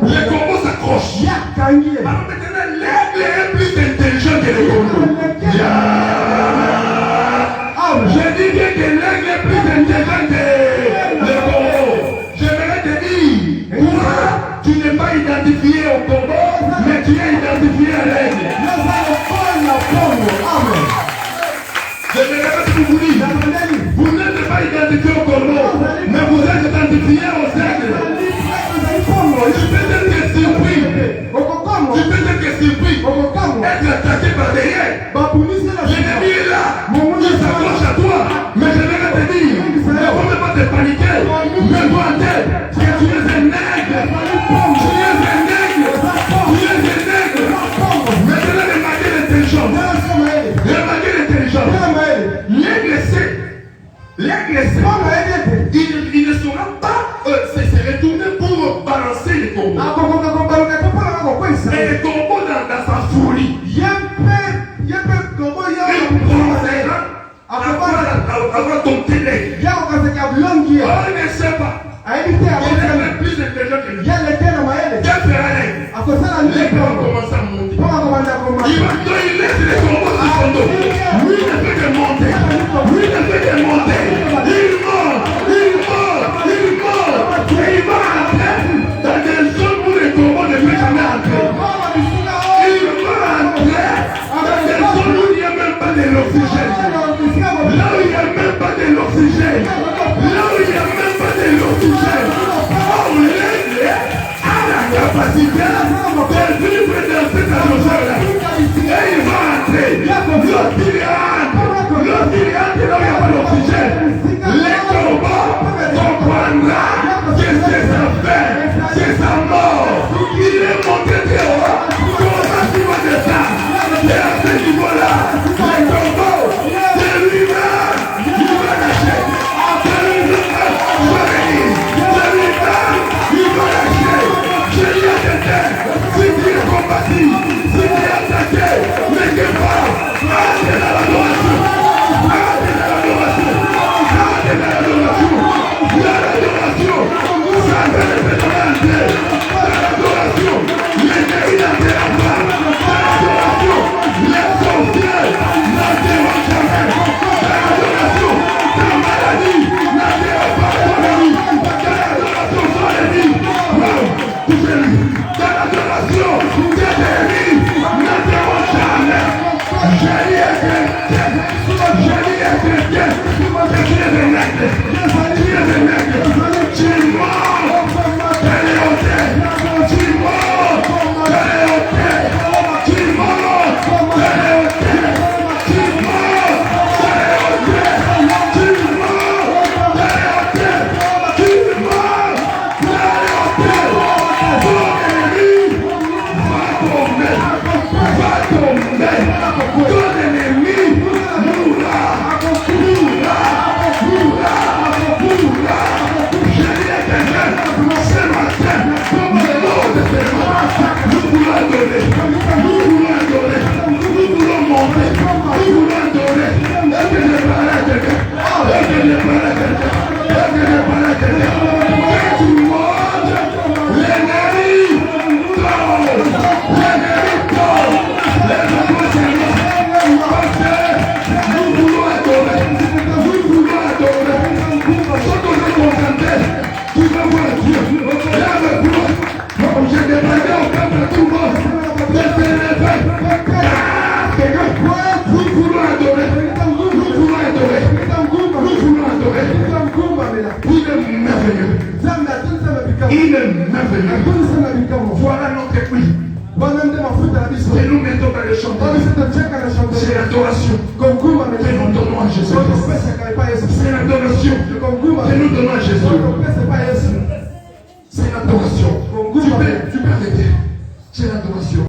le combat s'accroche. Alors maintenant, l'aigle est plus intelligent que le combat. Je dis bien que l'aigle est plus intelligent que le combat. Je vais te dire, toi, tu n'es pas identifié au combat, mais tu es identifié à l'aigle. Je vais répéter pour vous dire, vous n'êtes pas identifié au combat, mais vous êtes identifié aux aigles. Tu peux être surpris. Tu peux être surpris. Être attaqué par derrière. L'ennemi est là. Il s'approche à toi. Mais je vais te dire, ne faut même pas te paniquer. Mets-toi en tête que tu es un aigle. Tu es un aigle. Tu es un aigle. Maintenant, remarquez l'intelligence. Remarquez l'intelligence. L'aigle sait. L'aigle sait. Il ne saura pas se retourner pour balancer les combats. Et les combats dans sa folie. Il avant ton télé. Il ne sait pas. Il est plus intelligent que lui. Quel fera l'aigle? L'aigle va commencer à monter. Il laisse les combats sur son dos. Lui ne fait que monter. Lui ne fait que monter. Il monte. Il monte. Il monte. Et il va entrer dans des zones où les combats ne peuvent jamais entrer. Il va entrer dans des zones où il n'y a même pas de l'oxygène. Là où il n'y a même pas de l'oxygène. Là où il n'y a même pas de l'oxygène. Oh, l'aigle a la capacité de vivre dans cette atmosphère-là. Et il va entrer. Lorsqu'il entre là où il n'y a pas d'oxygène, les combats comprendra que c'est sa fin, c'est sa mort. Il est monté très haut. Comment tu vas descendre? Et à ce niveau-là, les combats, c'est lui-même. Il va lâcher. C'est lui-même. C'est lui-même. Il va lâcher. Je lui ai dit, si tu es combatif, si tu es attaqué, mais que pas, arrêtez l'adoration. Arrêtez l'adoration. Arrêtez l'adoration. L'adoration, ça ne peut pas entrer. L'adoration, les guerriers n'entrent pas. L'adoration, les sorciers n'entrent jamais. L'adoration, ta maladie n'entrent pas dans la vie. L'adoration, son ennemi. Touchez-lui. Dans l'adoration, tes ennemis n'entrent jamais. Je lui ai chrétien. Je lui ai chrétien. Je suis un aigle. Tu es un aigle. Tu es mort. Elle est ôtée. Tu es mort. Elle est ôtée. Tu es mort. Elle est ôtée. Tu es mort. Elle est ôtée. venu. Akonisana bikambo. Voilà notre oui. Bwana nde mafuta na biso. Et nous mettons dans les Bwana chantiers. sisi tucheka na shamba. C'est l'adoration Konkuma na que nous donnons à Jésus. Kono pesa kaipa Yesu. C'est l'adoration Konkuma que nous donnons à Jésus. Kono pesa pa Yesu. C'est l'adoration. Tu peux arrêter. C'est l'adoration.